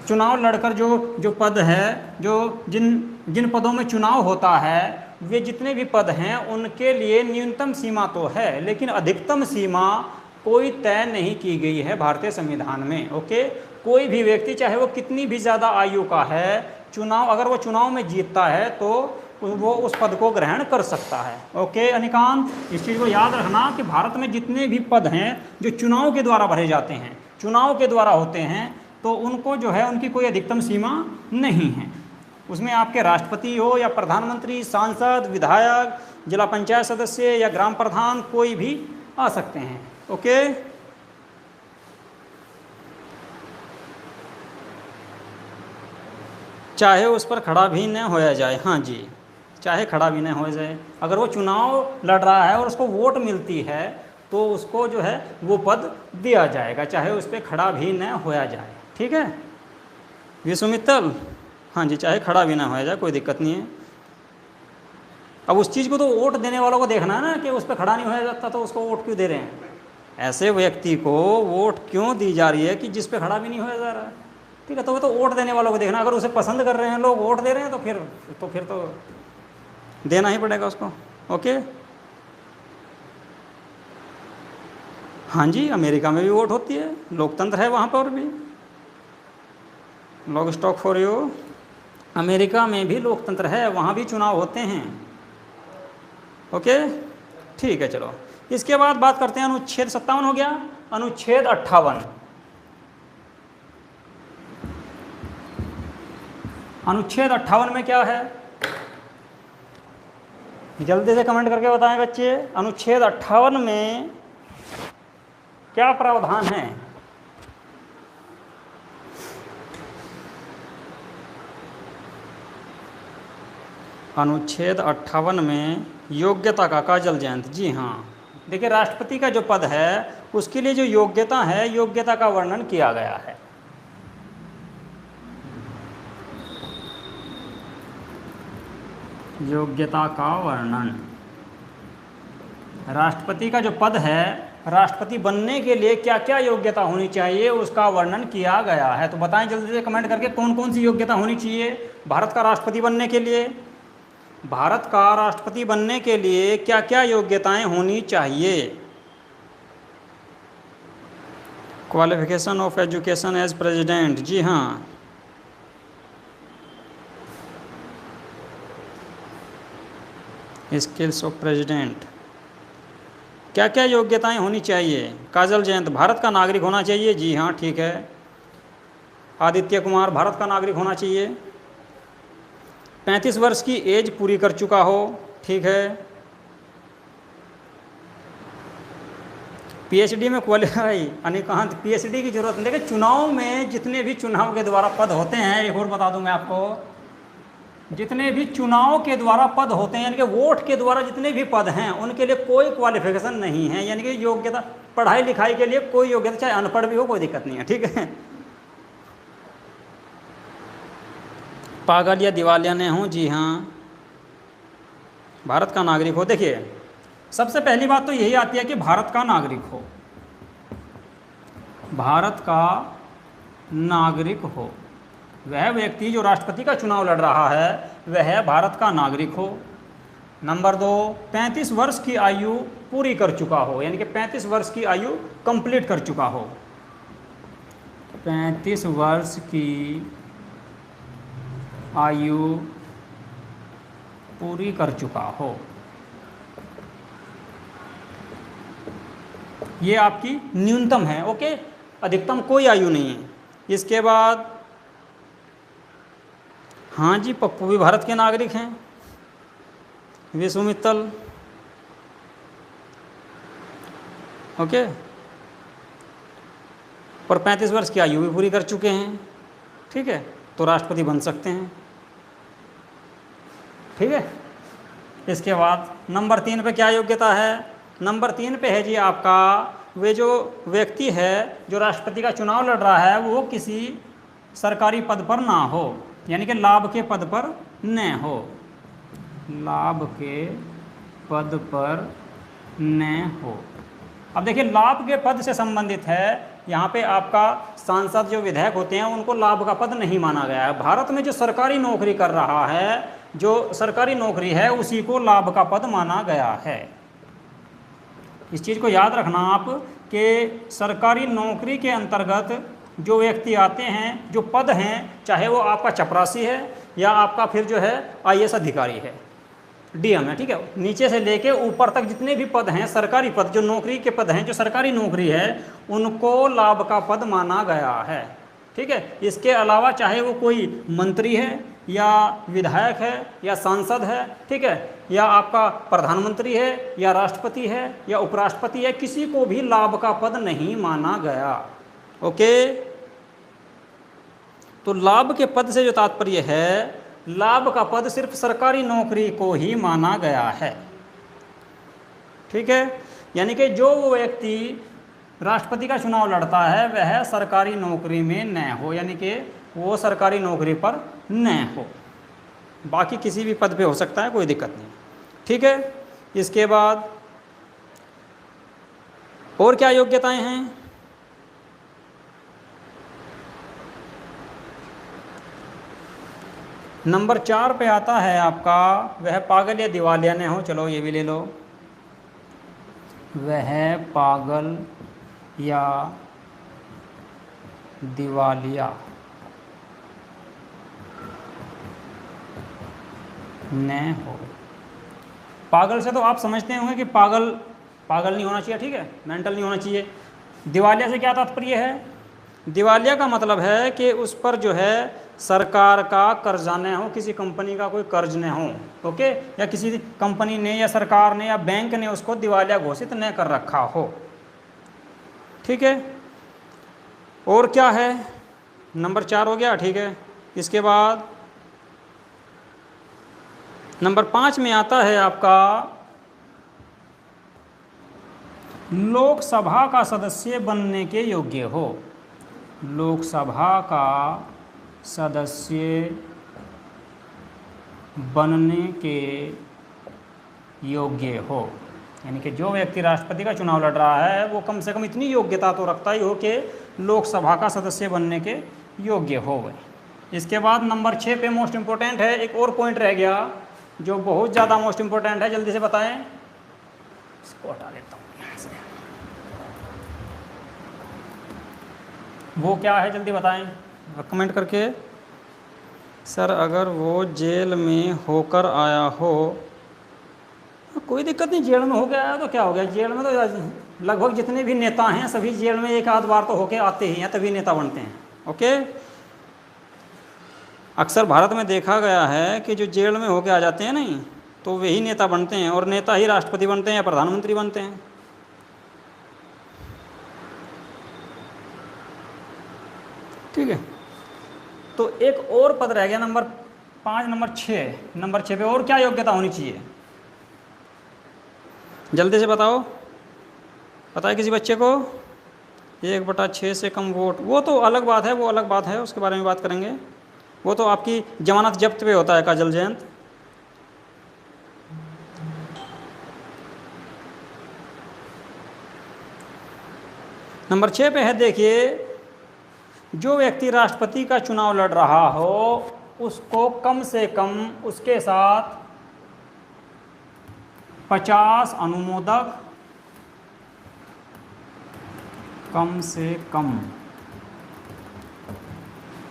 चुनाव लड़कर जो पद है, जो जिन पदों में चुनाव होता है, वे जितने भी पद हैं उनके लिए न्यूनतम सीमा तो है, लेकिन अधिकतम सीमा कोई तय नहीं की गई है भारतीय संविधान में। ओके, कोई भी व्यक्ति चाहे वो कितनी भी ज़्यादा आयु का है, चुनाव, अगर वो चुनाव में जीतता है तो वो उस पद को ग्रहण कर सकता है। ओके अनिकांत, इस चीज़ को याद रखना कि भारत में जितने भी पद हैं जो चुनाव के द्वारा भरे जाते हैं, चुनाव के द्वारा होते हैं, तो उनको जो है उनकी कोई अधिकतम सीमा नहीं है। उसमें आपके राष्ट्रपति हो या प्रधानमंत्री, सांसद, विधायक, जिला पंचायत सदस्य या ग्राम प्रधान, कोई भी आ सकते हैं। ओके, चाहे उस पर खड़ा भी न होया जाए। हाँ जी, चाहे खड़ा भी न हो जाए, अगर वो चुनाव लड़ रहा है और उसको वोट मिलती है तो उसको जो है वो पद दिया जाएगा, चाहे उस पर खड़ा भी न होया जाए। ठीक है विश्व मित्तल, हाँ जी, चाहे खड़ा भी ना होया जाए, कोई दिक्कत नहीं है। अब उस चीज़ को तो वोट देने वालों को देखना है ना कि उस पर खड़ा नहीं होया जाता तो उसको वोट क्यों दे रहे हैं। ऐसे व्यक्ति को वोट क्यों दी जा रही है कि जिस पे खड़ा भी नहीं होया जा रहा है। ठीक है, तो वो तो वोट देने वालों को देखना, अगर उसे पसंद कर रहे हैं लोग, वोट दे रहे हैं, तो फिर तो देना ही पड़ेगा उसको। ओके, हाँ जी, अमेरिका में भी वोट होती है, लोकतंत्र है वहाँ पर भी। Log stock for you, America में भी लोकतंत्र है, वहाँ भी चुनाव होते हैं। ओके, ठीक है, चलो इसके बाद बात करते हैं अनुच्छेद 57 हो गया। अनुच्छेद 58, अनुच्छेद 58 में क्या है, जल्दी से कमेंट करके बताएं बच्चे। अनुच्छेद 58 में क्या प्रावधान है? अनुच्छेद 58 में योग्यता का, काजल जयंत जी हाँ, देखिए राष्ट्रपति का जो पद है उसके लिए जो योग्यता है, योग्यता का वर्णन किया गया है। योग्यता का वर्णन, राष्ट्रपति का जो पद है, राष्ट्रपति बनने के लिए क्या क्या योग्यता होनी चाहिए उसका वर्णन किया गया है। तो बताएं जल्दी से कमेंट करके कौन कौन सी योग्यता होनी चाहिए भारत का राष्ट्रपति बनने के लिए। भारत का राष्ट्रपति बनने के लिए क्या क्या योग्यताएं होनी चाहिए? Qualification of education as president, जी हाँ, स्किल्स ऑफ प्रेसिडेंट, क्या क्या योग्यताएं होनी चाहिए? काजल जयंत, भारत का नागरिक होना चाहिए, जी हाँ ठीक है। आदित्य कुमार, भारत का नागरिक होना चाहिए। 35 वर्ष की एज पूरी कर चुका हो, ठीक है। पीएचडी में क्वालिफाई, अनिकांत पीएचडी की जरूरत नहीं। देखिए चुनाव में जितने भी चुनाव के द्वारा पद होते हैं, एक और बता दूं मैं आपको, जितने भी चुनाव के द्वारा पद होते हैं, यानी कि वोट के द्वारा जितने भी पद हैं उनके लिए कोई क्वालिफिकेशन नहीं है, यानी कि योग्यता, पढ़ाई लिखाई के लिए कोई योग्यता, चाहे अनपढ़ भी हो कोई दिक्कत नहीं है, ठीक है। पागल या दिवालिया न हो, जी हाँ, भारत का नागरिक हो। देखिए सबसे पहली बात तो यही आती है कि भारत का नागरिक हो, भारत का नागरिक हो। वह व्यक्ति जो राष्ट्रपति का चुनाव लड़ रहा है वह भारत का नागरिक हो। नंबर 2, 35 वर्ष की आयु पूरी कर चुका हो, यानी कि 35 वर्ष की आयु कंप्लीट कर चुका हो, 35 वर्ष की आयु पूरी कर चुका हो। ये आपकी न्यूनतम है, ओके, अधिकतम कोई आयु नहीं है। इसके बाद हाँ जी, पप्पू भी भारत के नागरिक हैं, विश्व मित्तल, ओके, पर 35 वर्ष की आयु भी पूरी कर चुके हैं, ठीक है, तो राष्ट्रपति बन सकते हैं, ठीक है। इसके बाद नंबर 3 पे क्या योग्यता है? नंबर 3 पे है जी आपका, वे जो व्यक्ति है जो राष्ट्रपति का चुनाव लड़ रहा है वो किसी सरकारी पद पर ना हो, यानी कि लाभ के पद पर न हो, लाभ के पद पर न हो। अब देखिए, लाभ के पद से संबंधित है, यहाँ पे आपका सांसद जो विधायक होते हैं उनको लाभ का पद नहीं माना गया है। भारत में जो सरकारी नौकरी कर रहा है, जो सरकारी नौकरी है, उसी को लाभ का पद माना गया है। इस चीज़ को याद रखना आप कि सरकारी नौकरी के अंतर्गत जो व्यक्ति आते हैं, जो पद हैं, चाहे वो आपका चपरासी है या आपका फिर जो है IAS अधिकारी है, DM है, ठीक है, नीचे से लेके ऊपर तक जितने भी पद हैं, सरकारी पद, जो नौकरी के पद हैं, जो सरकारी नौकरी है, उनको लाभ का पद माना गया है, ठीक है। इसके अलावा चाहे वो कोई मंत्री है या विधायक है या सांसद है, ठीक है, या आपका प्रधानमंत्री है या राष्ट्रपति है या उपराष्ट्रपति है, किसी को भी लाभ का पद नहीं माना गया, ओके। तो लाभ के पद से जो तात्पर्य है, लाभ का पद सिर्फ सरकारी नौकरी को ही माना गया है, ठीक है। यानी कि जो व्यक्ति राष्ट्रपति का चुनाव लड़ता है वह सरकारी नौकरी में न हो, यानी कि वो सरकारी नौकरी पर न हो, बाकी किसी भी पद पे हो सकता है, कोई दिक्कत नहीं, ठीक है। इसके बाद और क्या योग्यताएं हैं? नंबर 4 पे आता है आपका, वह पागल या दिवालिया न हो। चलो ये भी ले लो, वह पागल या दिवालिया न हो। पागल से तो आप समझते होंगे कि पागल नहीं होना चाहिए, ठीक है, मेंटल नहीं होना चाहिए। दिवालिया से क्या तात्पर्य है? दिवालिया का मतलब है कि उस पर जो है सरकार का कर्जा न हो, किसी कंपनी का कोई कर्ज न हो, ओके, या किसी कंपनी ने या सरकार ने या बैंक ने उसको दिवालिया घोषित न कर रखा हो, ठीक है। और क्या है? नंबर 4 हो गया, ठीक है। इसके बाद नंबर 5 में आता है आपका, लोकसभा का सदस्य बनने के योग्य हो, लोकसभा का सदस्य बनने के योग्य हो, यानी कि जो व्यक्ति राष्ट्रपति का चुनाव लड़ रहा है वो कम से कम इतनी योग्यता तो रखता ही हो कि लोकसभा का सदस्य बनने के योग्य हो। इसके बाद नंबर 6 पे मोस्ट इम्पोर्टेंट है, एक और पॉइंट रह गया जो बहुत ज़्यादा मोस्ट इम्पोर्टेंट है, जल्दी से बताएं। इसको हटा लेता हूँ यहाँ से। वो क्या है, जल्दी बताएं कमेंट करके। सर अगर वो जेल में होकर आया हो, कोई दिक्कत नहीं, जेल में हो गया तो क्या हो गया, जेल में तो लगभग जितने भी नेता हैं सभी जेल में एक आध बार तो होके आते ही हैं, तभी नेता बनते हैं, ओके। अक्सर भारत में देखा गया है कि जो जेल में होके आ जाते हैं नहीं, तो वही नेता बनते हैं, और नेता ही राष्ट्रपति बनते हैं या प्रधानमंत्री बनते हैं, ठीक है। तो एक और पद रह गया नंबर 5, नंबर 6 पे और क्या योग्यता होनी चाहिए, जल्दी से बताओ, पता है किसी बच्चे को? 1/6 से कम वोट, वो तो अलग बात है, वो अलग बात है, उसके बारे में बात करेंगे। वो तो आपकी जमानत जब्त पे होता है, काजल जयंत। नंबर 6 पे है, देखिए, जो व्यक्ति राष्ट्रपति का चुनाव लड़ रहा हो उसको कम से कम उसके साथ 50 अनुमोदक, कम से कम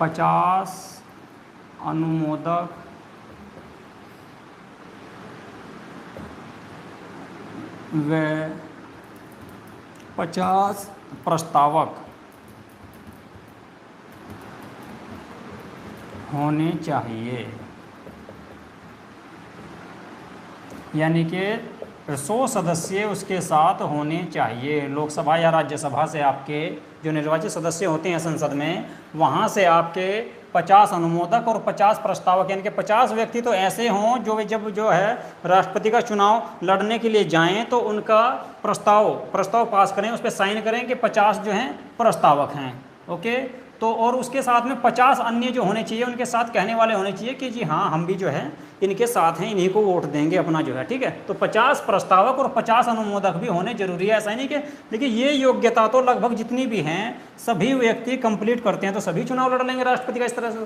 50 अनुमोदक व 50 प्रस्तावक होने चाहिए। यानी कि 100 सदस्य उसके साथ होने चाहिए। लोकसभा या राज्यसभा से आपके जो निर्वाचित सदस्य होते हैं संसद में, वहाँ से आपके 50 अनुमोदक और 50 प्रस्तावक, यानी कि 50 व्यक्ति तो ऐसे हों जब जो है राष्ट्रपति का चुनाव लड़ने के लिए जाएं तो उनका प्रस्ताव पास करें, उस पर साइन करें कि 50 जो हैं प्रस्तावक हैं। ओके, तो और उसके साथ में 50 अन्य जो होने चाहिए, उनके साथ कहने वाले होने चाहिए कि जी हाँ, हम भी जो है इनके साथ हैं, इन्हीं को वोट देंगे अपना जो है, ठीक है। तो 50 प्रस्तावक और 50 अनुमोदक भी होने जरूरी है, ऐसा नहीं कि देखिए ये योग्यता तो लगभग जितनी भी हैं सभी व्यक्ति कंप्लीट करते हैं तो सभी चुनाव लड़ लेंगे राष्ट्रपति का। इस तरह से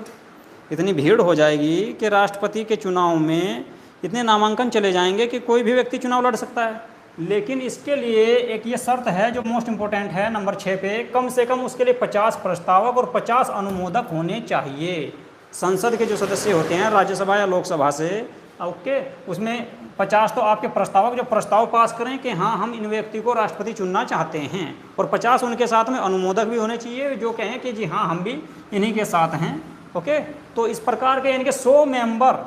इतनी भीड़ हो जाएगी कि राष्ट्रपति के चुनाव में इतने नामांकन चले जाएंगे कि कोई भी व्यक्ति चुनाव लड़ सकता है। लेकिन इसके लिए एक ये शर्त है जो मोस्ट इम्पोर्टेंट है नंबर 6 पे, कम से कम उसके लिए 50 प्रस्तावक और 50 अनुमोदक होने चाहिए। संसद के जो सदस्य होते हैं राज्यसभा या लोकसभा से, ओके, उसमें 50 तो आपके प्रस्तावक जो प्रस्ताव पास करें कि हाँ हम इन व्यक्ति को राष्ट्रपति चुनना चाहते हैं, और 50 उनके साथ में अनुमोदक भी होने चाहिए जो कहें कि जी हाँ हम भी इन्हीं के साथ हैं। ओके, तो इस प्रकार के इनके 100 मेंबर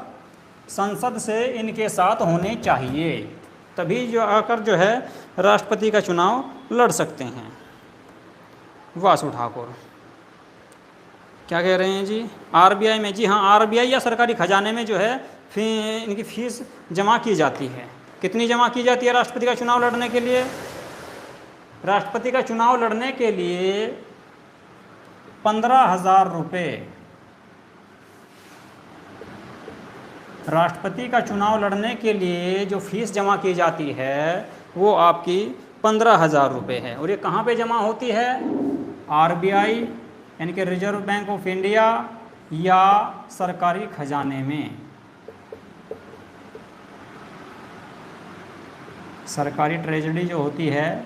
संसद से इनके साथ होने चाहिए, तभी जो आकर जो है राष्ट्रपति का चुनाव लड़ सकते हैं। वासु ठाकुर क्या कह रहे हैं जी, आरबीआई में, जी हाँ, आरबीआई या सरकारी खजाने में जो है इनकी फीस जमा की जाती है। कितनी जमा की जाती है राष्ट्रपति का चुनाव लड़ने के लिए? राष्ट्रपति का चुनाव लड़ने के लिए 15,000 रुपये, राष्ट्रपति का चुनाव लड़ने के लिए जो फीस जमा की जाती है वो आपकी 15,000 रुपये है। और ये कहाँ पे जमा होती है? आरबीआई यानी कि रिजर्व बैंक ऑफ इंडिया या सरकारी खजाने में, सरकारी ट्रेजरी जो होती है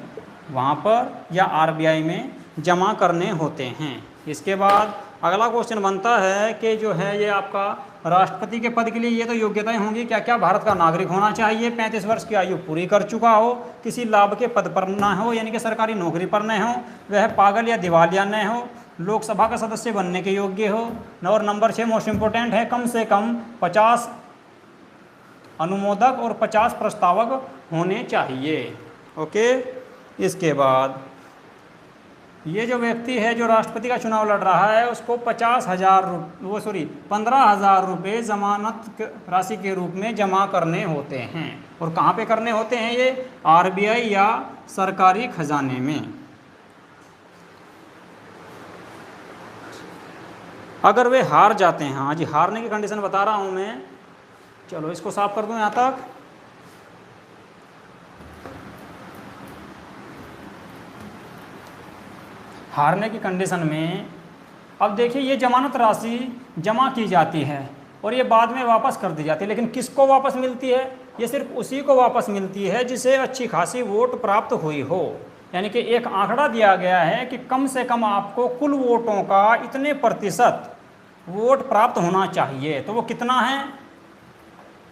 वहाँ पर, या आरबीआई में जमा करने होते हैं। इसके बाद अगला क्वेश्चन बनता है कि जो है ये आपका राष्ट्रपति के पद के लिए ये तो योग्यताएं होंगी क्या क्या? भारत का नागरिक होना चाहिए, 35 वर्ष की आयु पूरी कर चुका हो, किसी लाभ के पद पर न हो यानी कि सरकारी नौकरी पर न हो, वह पागल या दिवालिया न हो, लोकसभा का सदस्य बनने के योग्य हो, और नंबर 6 मोस्ट इम्पोर्टेंट है, कम से कम 50 अनुमोदक और 50 प्रस्तावक होने चाहिए। ओके, इसके बाद ये जो व्यक्ति है जो राष्ट्रपति का चुनाव लड़ रहा है उसको 15,000 रुपये जमानत राशि के रूप में जमा करने होते हैं। और कहाँ पे करने होते हैं ये? आरबीआई या सरकारी खजाने में। अगर वे हार जाते हैं, हाँ जी, हारने की कंडीशन बता रहा हूँ मैं, चलो इसको साफ कर दूँ यहाँ तक। हारने की कंडीशन में अब देखिए ये जमानत राशि जमा की जाती है और ये बाद में वापस कर दी जाती है, लेकिन किसको वापस मिलती है? ये सिर्फ उसी को वापस मिलती है जिसे अच्छी खासी वोट प्राप्त हुई हो। यानी कि एक आंकड़ा दिया गया है कि कम से कम आपको कुल वोटों का इतने प्रतिशत वोट प्राप्त होना चाहिए। तो वो कितना है?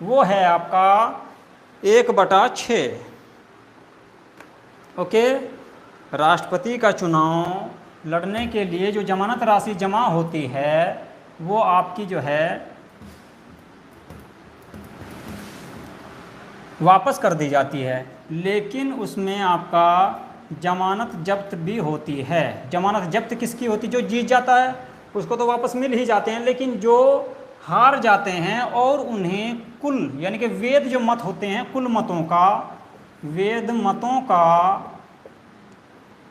वो है आपका 1/6। ओके, राष्ट्रपति का चुनाव लड़ने के लिए जो जमानत राशि जमा होती है वो आपकी जो है वापस कर दी जाती है, लेकिन उसमें आपका जमानत जब्त भी होती है। जमानत जब्त किसकी होती? जो जीत जाता है उसको तो वापस मिल ही जाते हैं, लेकिन जो हार जाते हैं और उन्हें कुल यानी कि वेद जो मत होते हैं, कुल मतों का, वेद मतों का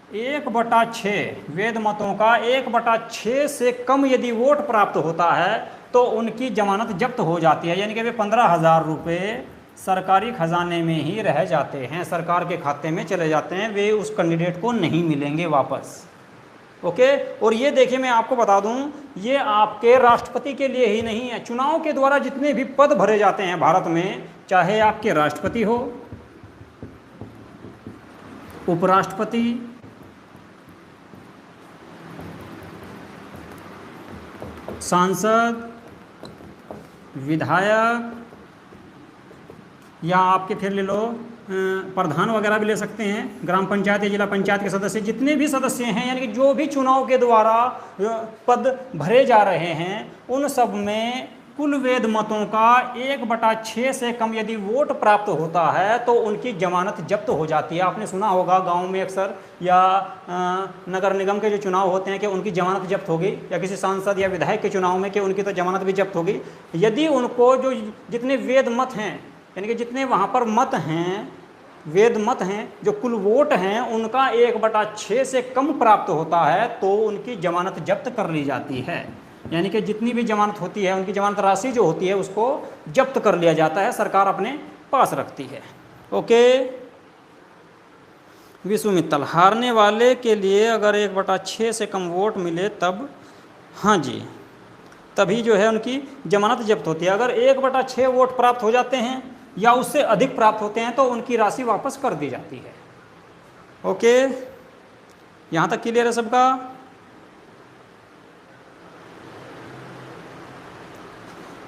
1/6, वेद मतों का 1/6 से कम यदि वोट प्राप्त होता है तो उनकी जमानत जब्त हो जाती है। यानी कि वे 15,000 रुपये सरकारी खजाने में ही रह जाते हैं, सरकार के खाते में चले जाते हैं, वे उस कैंडिडेट को नहीं मिलेंगे वापस। ओके। और ये देखिए मैं आपको बता दूं, ये आपके राष्ट्रपति के लिए ही नहीं है। चुनाव के द्वारा जितने भी पद भरे जाते हैं भारत में, चाहे आपके राष्ट्रपति हो, उपराष्ट्रपति, सांसद, विधायक, या आपके फिर ले लो प्रधान वगैरह भी ले सकते हैं, ग्राम पंचायत या जिला पंचायत के सदस्य, जितने भी सदस्य हैं, यानी कि जो भी चुनाव के द्वारा पद भरे जा रहे हैं, उन सब में कुल वेद मतों का 1/6 से कम यदि वोट प्राप्त होता है तो उनकी जमानत जब्त हो जाती है। आपने सुना होगा गांव में अक्सर, या नगर निगम के जो चुनाव होते हैं कि उनकी जमानत जब्त होगी, या किसी सांसद या विधायक के चुनाव में कि उनकी तो जमानत भी जब्त होगी। यदि उनको जो जितने वेद मत हैं, यानी कि जितने वहाँ पर मत हैं, वेद मत हैं, जो कुल वोट हैं, उनका 1/6 से कम प्राप्त होता है तो उनकी जमानत जब्त कर ली जाती है। यानी कि जितनी भी जमानत होती है, उनकी जमानत राशि जो होती है उसको जब्त कर लिया जाता है, सरकार अपने पास रखती है। ओके। विश्व मित्तल, हारने वाले के लिए अगर 1/6 से कम वोट मिले तब, हाँ जी, तभी जो है उनकी जमानत जब्त होती है। अगर 1/6 वोट प्राप्त हो जाते हैं या उससे अधिक प्राप्त होते हैं तो उनकी राशि वापस कर दी जाती है। ओके, यहाँ तक क्लियर है सबका?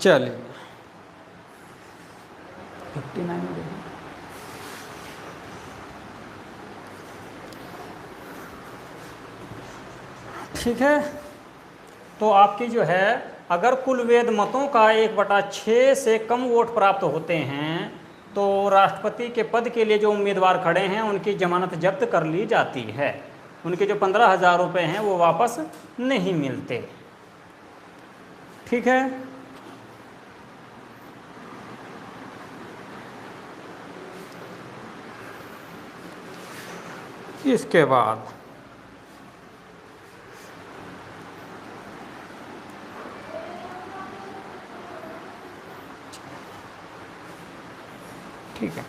चलिए 59 में देखिए। ठीक है, तो आपकी जो है, अगर कुल वेद मतों का 1/6 से कम वोट प्राप्त होते हैं तो राष्ट्रपति के पद के लिए जो उम्मीदवार खड़े हैं उनकी जमानत जब्त कर ली जाती है। उनके जो 15,000 रुपये हैं वो वापस नहीं मिलते। ठीक है, इसके बाद ठीक है,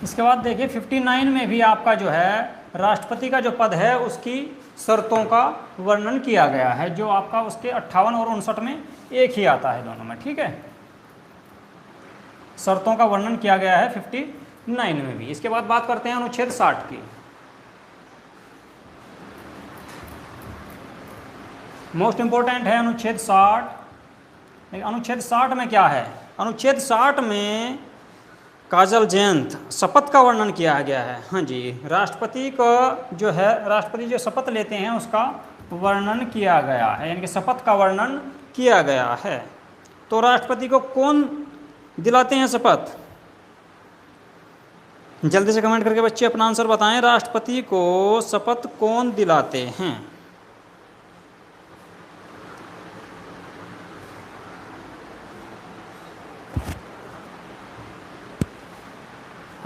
इसके बाद देखिए 59 में भी आपका जो है राष्ट्रपति का जो पद है उसकी शर्तों का वर्णन किया गया है, जो आपका उसके 58 और 59 में एक ही आता है दोनों में। ठीक है, शर्तों का वर्णन किया गया है 59 में भी। इसके बाद बात करते हैं अनुच्छेद 60 की। मोस्ट इंपॉर्टेंट है अनुच्छेद 60। अनुच्छेद 60 में क्या है? अनुच्छेद 60 में काजल जयंत शपथ का वर्णन किया गया है। हाँ जी, राष्ट्रपति का जो है, राष्ट्रपति जो शपथ लेते हैं उसका वर्णन किया गया है, यानी कि शपथ का वर्णन किया गया है। तो राष्ट्रपति को कौन दिलाते हैं शपथ? जल्दी से कमेंट करके बच्चे अपना आंसर बताएं। राष्ट्रपति को शपथ कौन दिलाते हैं?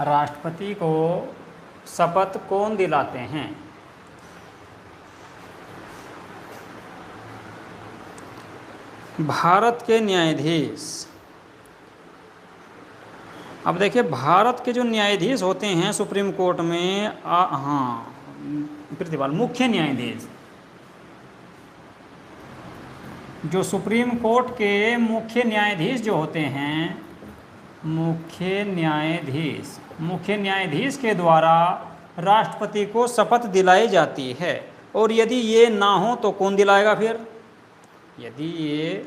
राष्ट्रपति को शपथ कौन दिलाते हैं? भारत के न्यायाधीश। अब देखिए, भारत के जो न्यायाधीश होते हैं सुप्रीम कोर्ट में, हाँ प्रतिपाल, मुख्य न्यायाधीश, जो सुप्रीम कोर्ट के मुख्य न्यायाधीश जो होते हैं, मुख्य न्यायाधीश के द्वारा राष्ट्रपति को शपथ दिलाई जाती है। और यदि ये ना हो तो कौन दिलाएगा फिर? यदि ये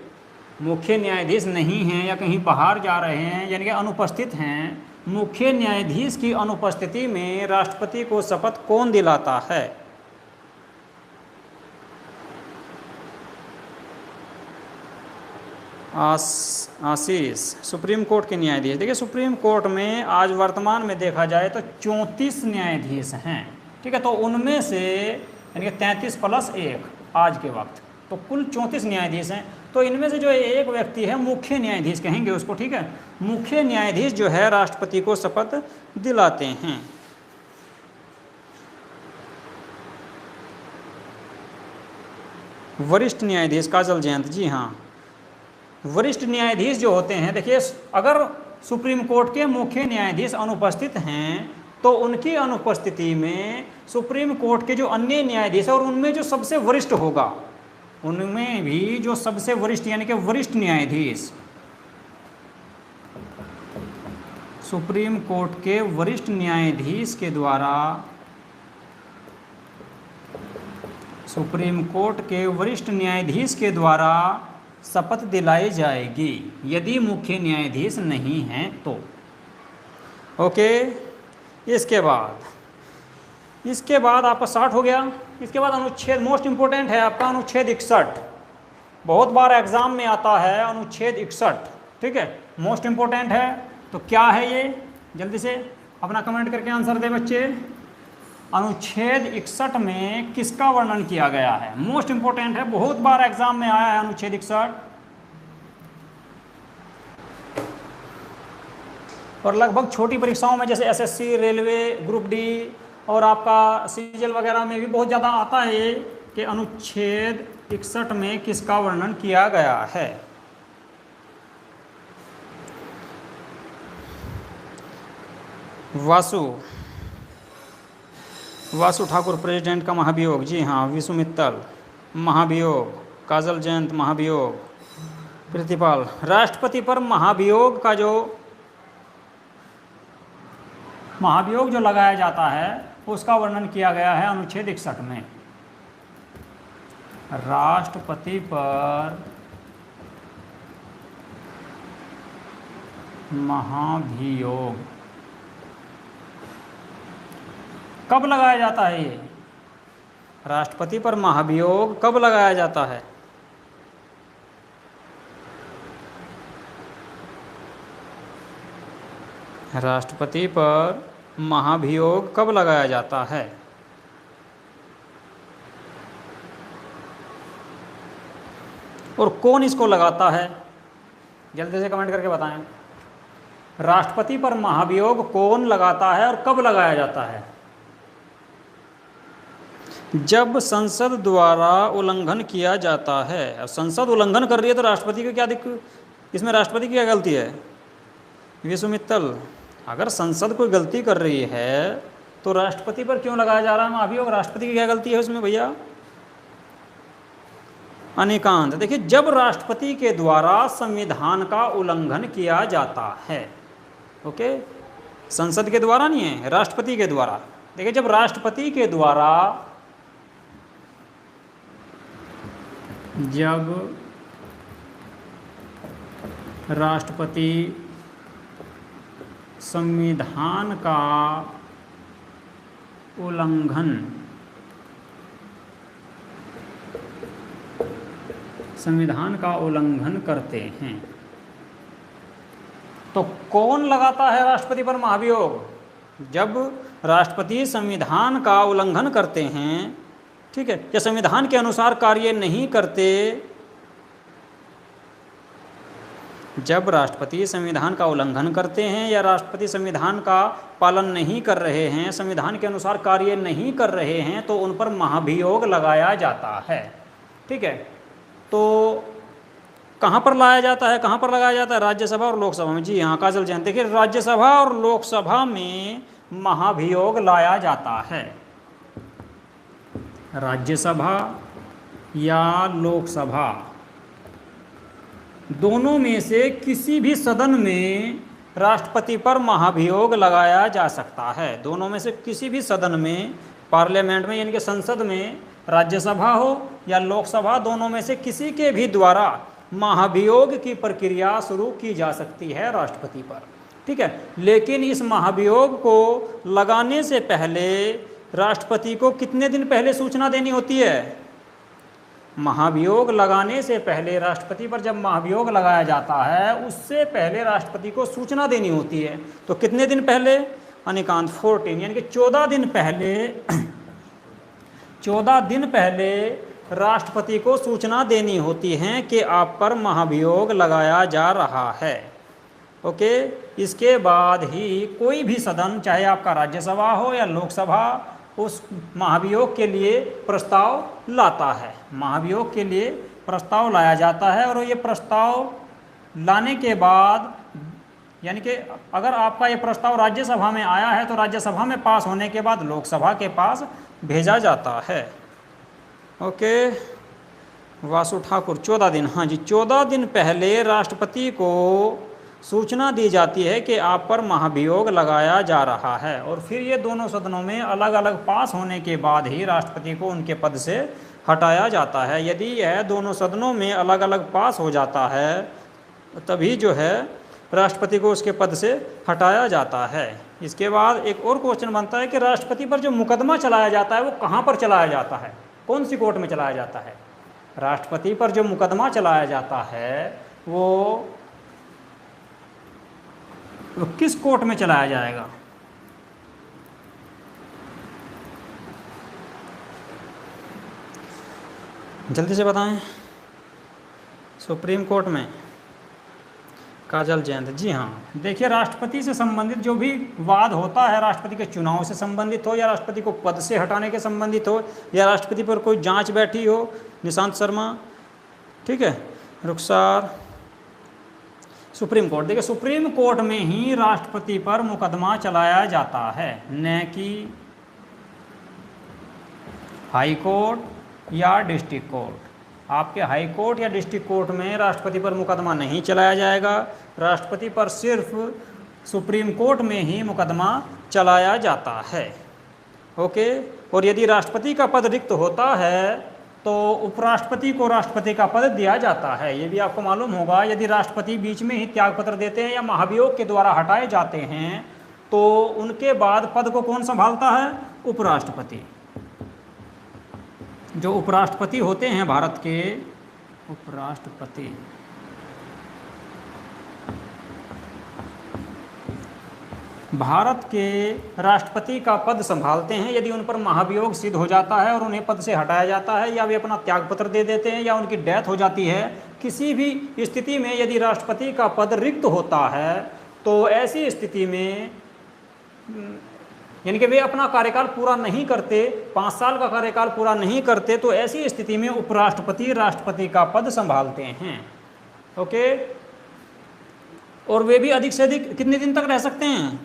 मुख्य न्यायाधीश नहीं हैं या कहीं बाहर जा रहे हैं, यानी कि अनुपस्थित हैं, मुख्य न्यायाधीश की अनुपस्थिति में राष्ट्रपति को शपथ कौन दिलाता है? आशीष, सुप्रीम कोर्ट के न्यायाधीश। देखिए, सुप्रीम कोर्ट में आज वर्तमान में देखा जाए तो 34 न्यायाधीश हैं। ठीक है, तो उनमें से यानी कि 33+1 आज के वक्त, तो कुल 34 न्यायाधीश हैं। तो इनमें से जो एक व्यक्ति है, मुख्य न्यायाधीश कहेंगे उसको। ठीक है, मुख्य न्यायाधीश जो है राष्ट्रपति को शपथ दिलाते हैं। वरिष्ठ न्यायाधीश काजल जयंत, जी हाँ, वरिष्ठ न्यायाधीश जो होते हैं, देखिए अगर सुप्रीम कोर्ट के मुख्य न्यायाधीश अनुपस्थित हैं तो उनकी अनुपस्थिति में सुप्रीम कोर्ट के जो अन्य न्यायाधीश और उनमें जो सबसे वरिष्ठ होगा, उनमें भी जो सबसे वरिष्ठ यानी कि वरिष्ठ न्यायाधीश, सुप्रीम कोर्ट के वरिष्ठ न्यायाधीश के द्वारा, सुप्रीम कोर्ट के वरिष्ठ न्यायाधीश के द्वारा शपथ दिलाई जाएगी यदि मुख्य न्यायाधीश नहीं हैं तो। ओके, इसके बाद आपका 60 हो गया। इसके बाद अनुच्छेद, मोस्ट इंपोर्टेंट है आपका अनुच्छेद 61, बहुत बार एग्जाम में आता है अनुच्छेद 61, ठीक है, मोस्ट इंपोर्टेंट है। तो क्या है ये, जल्दी से अपना कमेंट करके आंसर दे बच्चे। अनुच्छेद 61 में किसका वर्णन किया गया है? मोस्ट इंपोर्टेंट है, बहुत बार एग्जाम में आया है अनुच्छेद 61 और लगभग छोटी परीक्षाओं में जैसे एसएससी, रेलवे, ग्रुप डी और आपका सीजीएल वगैरह में भी बहुत ज़्यादा आता है ये कि अनुच्छेद 61 में किसका वर्णन किया गया है। वासु ठाकुर प्रेसिडेंट का महाभियोग, जी हाँ, विशु मित्तल महाभियोग, काजल जयंत महाभियोग, प्रतिपाल। राष्ट्रपति पर महाभियोग का जो महाभियोग जो लगाया जाता है उसका वर्णन किया गया है अनुच्छेद 61 में। राष्ट्रपति पर महाभियोग कब लगाया जाता है? ये राष्ट्रपति पर महाभियोग कब लगाया जाता है? राष्ट्रपति पर महाभियोग कब लगाया जाता है? और कौन इसको लगाता है? जल्दी से कमेंट करके बताएं। राष्ट्रपति पर महाभियोग कौन लगाता है और कब लगाया जाता है? जब संसद द्वारा उल्लंघन किया जाता है। अब संसद उल्लंघन कर रही है तो राष्ट्रपति को क्या दिक्कत, इसमें राष्ट्रपति की क्या गलती है? विशु मित्तल, अगर संसद कोई गलती कर रही है तो राष्ट्रपति पर क्यों लगाया जा रहा है महाभियोग? राष्ट्रपति की क्या गलती है उसमें भैया? अनिकांत, देखिए जब राष्ट्रपति के द्वारा संविधान का उल्लंघन किया जाता है, ओके, संसद के द्वारा नहीं है, राष्ट्रपति के द्वारा। देखिए जब राष्ट्रपति के द्वारा, जब राष्ट्रपति संविधान का उल्लंघन, संविधान का उल्लंघन करते हैं तो कौन लगाता है राष्ट्रपति पर महाभियोग? जब राष्ट्रपति संविधान का उल्लंघन करते हैं, ठीक है, या संविधान के अनुसार कार्य नहीं करते, जब राष्ट्रपति संविधान का उल्लंघन करते हैं या राष्ट्रपति संविधान का पालन नहीं कर रहे हैं, संविधान के अनुसार कार्य नहीं कर रहे हैं, तो उन पर महाभियोग लगाया जाता है। ठीक है, तो कहाँ पर लाया जाता है, कहाँ पर लगाया जाता है? राज्यसभा और लोकसभा में। जी हाँ, काजल जैन, देखिए राज्यसभा और लोकसभा में महाभियोग लाया जाता है। राज्यसभा या लोकसभा दोनों में से किसी भी सदन में राष्ट्रपति पर महाभियोग लगाया जा सकता है। दोनों में से किसी भी सदन में, पार्लियामेंट में यानी कि संसद में, राज्यसभा हो या लोकसभा, दोनों में से किसी के भी द्वारा महाभियोग की प्रक्रिया शुरू की जा सकती है राष्ट्रपति पर। ठीक है, लेकिन इस महाभियोग को लगाने से पहले राष्ट्रपति को कितने दिन पहले सूचना देनी होती है? महाभियोग लगाने से पहले राष्ट्रपति पर जब महाभियोग लगाया जाता है उससे पहले राष्ट्रपति को सूचना देनी होती है। तो कितने दिन पहले? अनिकांत 14, यानी कि 14 दिन पहले 14 दिन पहले राष्ट्रपति को सूचना देनी होती है कि आप पर महाभियोग लगाया जा रहा है। ओके, इसके बाद ही कोई भी सदन, चाहे आपका राज्यसभा हो या लोकसभा, उस महाभियोग के लिए प्रस्ताव लाता है। महाभियोग के लिए प्रस्ताव लाया जाता है और ये प्रस्ताव लाने के बाद, यानी कि अगर आपका ये प्रस्ताव राज्यसभा में आया है तो राज्यसभा में पास होने के बाद लोकसभा के पास भेजा जाता है। ओके, वासु ठाकुर 14 दिन, हाँ जी, 14 दिन पहले राष्ट्रपति को सूचना दी जाती है कि आप पर महाभियोग लगाया जा रहा है, और फिर ये दोनों सदनों में अलग अलग पास होने के बाद ही राष्ट्रपति को उनके पद से हटाया जाता है। यदि यह दोनों सदनों में अलग अलग पास हो जाता है तभी जो है राष्ट्रपति को उसके पद से हटाया जाता है। इसके बाद एक और क्वेश्चन बनता है कि राष्ट्रपति पर जो मुकदमा चलाया जाता है वो कहाँ पर चलाया जाता है, कौन सी कोर्ट में चलाया जाता है? राष्ट्रपति पर जो मुकदमा चलाया जाता है वो किस कोर्ट में चलाया जाएगा? जल्दी से बताएं। सुप्रीम कोर्ट में। काजल जयंत, जी हाँ, देखिए राष्ट्रपति से संबंधित जो भी वाद होता है, राष्ट्रपति के चुनाव से संबंधित हो, या राष्ट्रपति को पद से हटाने के संबंधित हो, या राष्ट्रपति पर कोई जांच बैठी हो, निशांत शर्मा, ठीक है, रुखसार, सुप्रीम कोर्ट। देखिए सुप्रीम कोर्ट में ही राष्ट्रपति पर मुकदमा चलाया जाता है, न कि हाई कोर्ट या डिस्ट्रिक्ट कोर्ट। आपके हाई कोर्ट या डिस्ट्रिक्ट कोर्ट में राष्ट्रपति पर मुकदमा नहीं चलाया जाएगा, राष्ट्रपति पर सिर्फ सुप्रीम कोर्ट में ही मुकदमा चलाया जाता है। ओके, और यदि राष्ट्रपति का पद रिक्त होता है तो उपराष्ट्रपति को राष्ट्रपति का पद दिया जाता है। ये भी आपको मालूम होगा, यदि राष्ट्रपति बीच में ही त्यागपत्र देते हैं या महाभियोग के द्वारा हटाए जाते हैं तो उनके बाद पद को कौन संभालता है? उपराष्ट्रपति। जो उपराष्ट्रपति होते हैं भारत के, उपराष्ट्रपति भारत के राष्ट्रपति का पद संभालते हैं यदि उन पर महाभियोग सिद्ध हो जाता है और उन्हें पद से हटाया जाता है, या वे अपना त्यागपत्र दे देते हैं, या उनकी डेथ हो जाती है। किसी भी स्थिति में यदि राष्ट्रपति का पद रिक्त होता है तो ऐसी स्थिति में यानी कि वे अपना कार्यकाल पूरा नहीं करते, 5 साल का कार्यकाल पूरा नहीं करते, तो ऐसी स्थिति में उपराष्ट्रपति राष्ट्रपति का पद संभालते हैं। ओके, और वे भी अधिक से अधिक कितने दिन तक रह सकते हैं?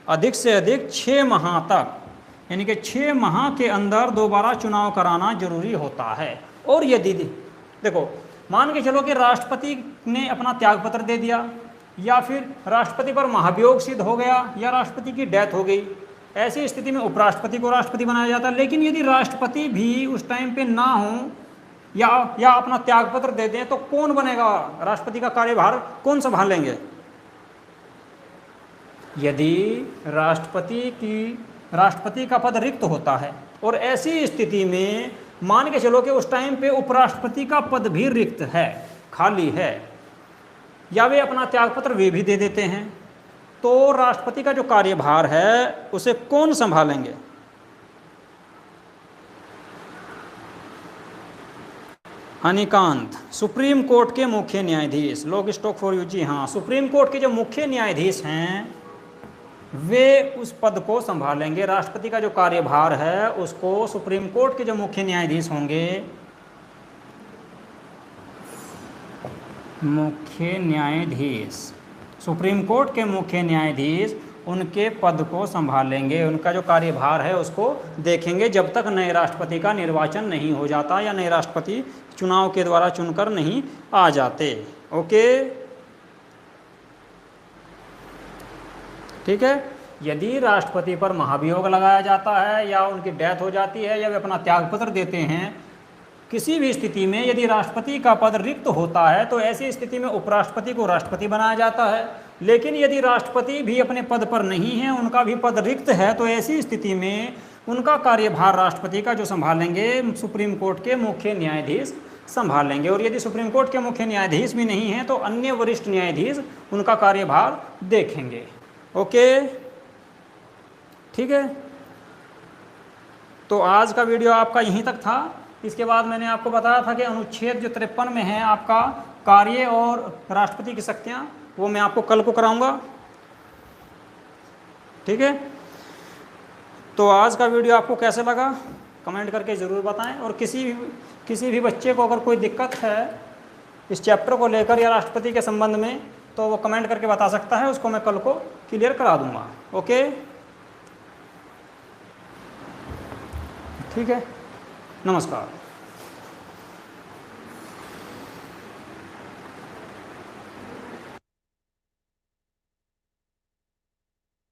अधिक से अधिक 6 माह तक, यानी कि 6 माह के अंदर दोबारा चुनाव कराना जरूरी होता है। और यदि देखो मान के चलो कि राष्ट्रपति ने अपना त्यागपत्र दे दिया, या फिर राष्ट्रपति पर महाभियोग सिद्ध हो गया, या राष्ट्रपति की डेथ हो गई, ऐसी स्थिति में उपराष्ट्रपति को राष्ट्रपति बनाया जाता है। लेकिन यदि राष्ट्रपति भी उस टाइम पे ना हो या अपना त्यागपत्र दे दें तो कौन बनेगा? राष्ट्रपति का कार्यभार कौन संभालेंगे? यदि राष्ट्रपति का पद रिक्त होता है और ऐसी स्थिति में मान के चलो कि उस टाइम पे उपराष्ट्रपति का पद भी रिक्त है, खाली है, या वे अपना त्यागपत्र वे भी दे देते हैं, तो राष्ट्रपति का जो कार्यभार है उसे कौन संभालेंगे? हनीकांत, सुप्रीम कोर्ट के मुख्य न्यायाधीश। लॉग स्टॉक फॉर यू, जी हाँ, सुप्रीम कोर्ट के जो मुख्य न्यायाधीश हैं वे उस पद को संभालेंगे। राष्ट्रपति का जो कार्यभार है उसको सुप्रीम कोर्ट के जो मुख्य न्यायाधीश होंगे, मुख्य न्यायाधीश, सुप्रीम कोर्ट के मुख्य न्यायाधीश उनके पद को संभालेंगे, उनका जो कार्यभार है उसको देखेंगे जब तक नए राष्ट्रपति का निर्वाचन नहीं हो जाता या नए राष्ट्रपति चुनाव के द्वारा चुनकर नहीं आ जाते। ओके, ठीक है। यदि राष्ट्रपति पर महाभियोग लगाया जाता है या उनकी डेथ हो जाती है या वे अपना त्यागपत्र देते हैं, किसी भी स्थिति में यदि राष्ट्रपति का पद रिक्त होता है तो ऐसी स्थिति में उपराष्ट्रपति को राष्ट्रपति बनाया जाता है। लेकिन यदि राष्ट्रपति भी अपने पद पर नहीं है, उनका भी पद रिक्त है, तो ऐसी स्थिति में उनका कार्यभार राष्ट्रपति का जो संभालेंगे सुप्रीम कोर्ट के मुख्य न्यायाधीश संभालेंगे। और यदि सुप्रीम कोर्ट के मुख्य न्यायाधीश भी नहीं हैं तो अन्य वरिष्ठ न्यायाधीश उनका कार्यभार देखेंगे। ओके, ठीक है। तो आज का वीडियो आपका यहीं तक था। इसके बाद मैंने आपको बताया था कि अनुच्छेद जो 53 में है आपका कार्य और राष्ट्रपति की शक्तियाँ, वो मैं आपको कल को कराऊंगा, ठीक है। तो आज का वीडियो आपको कैसे लगा कमेंट करके ज़रूर बताएं। और किसी भी बच्चे को अगर कोई दिक्कत है इस चैप्टर को लेकर या राष्ट्रपति के संबंध में, तो वो कमेंट करके बता सकता है, उसको मैं कल को क्लियर करा दूंगा। ओके, ठीक है, नमस्कार।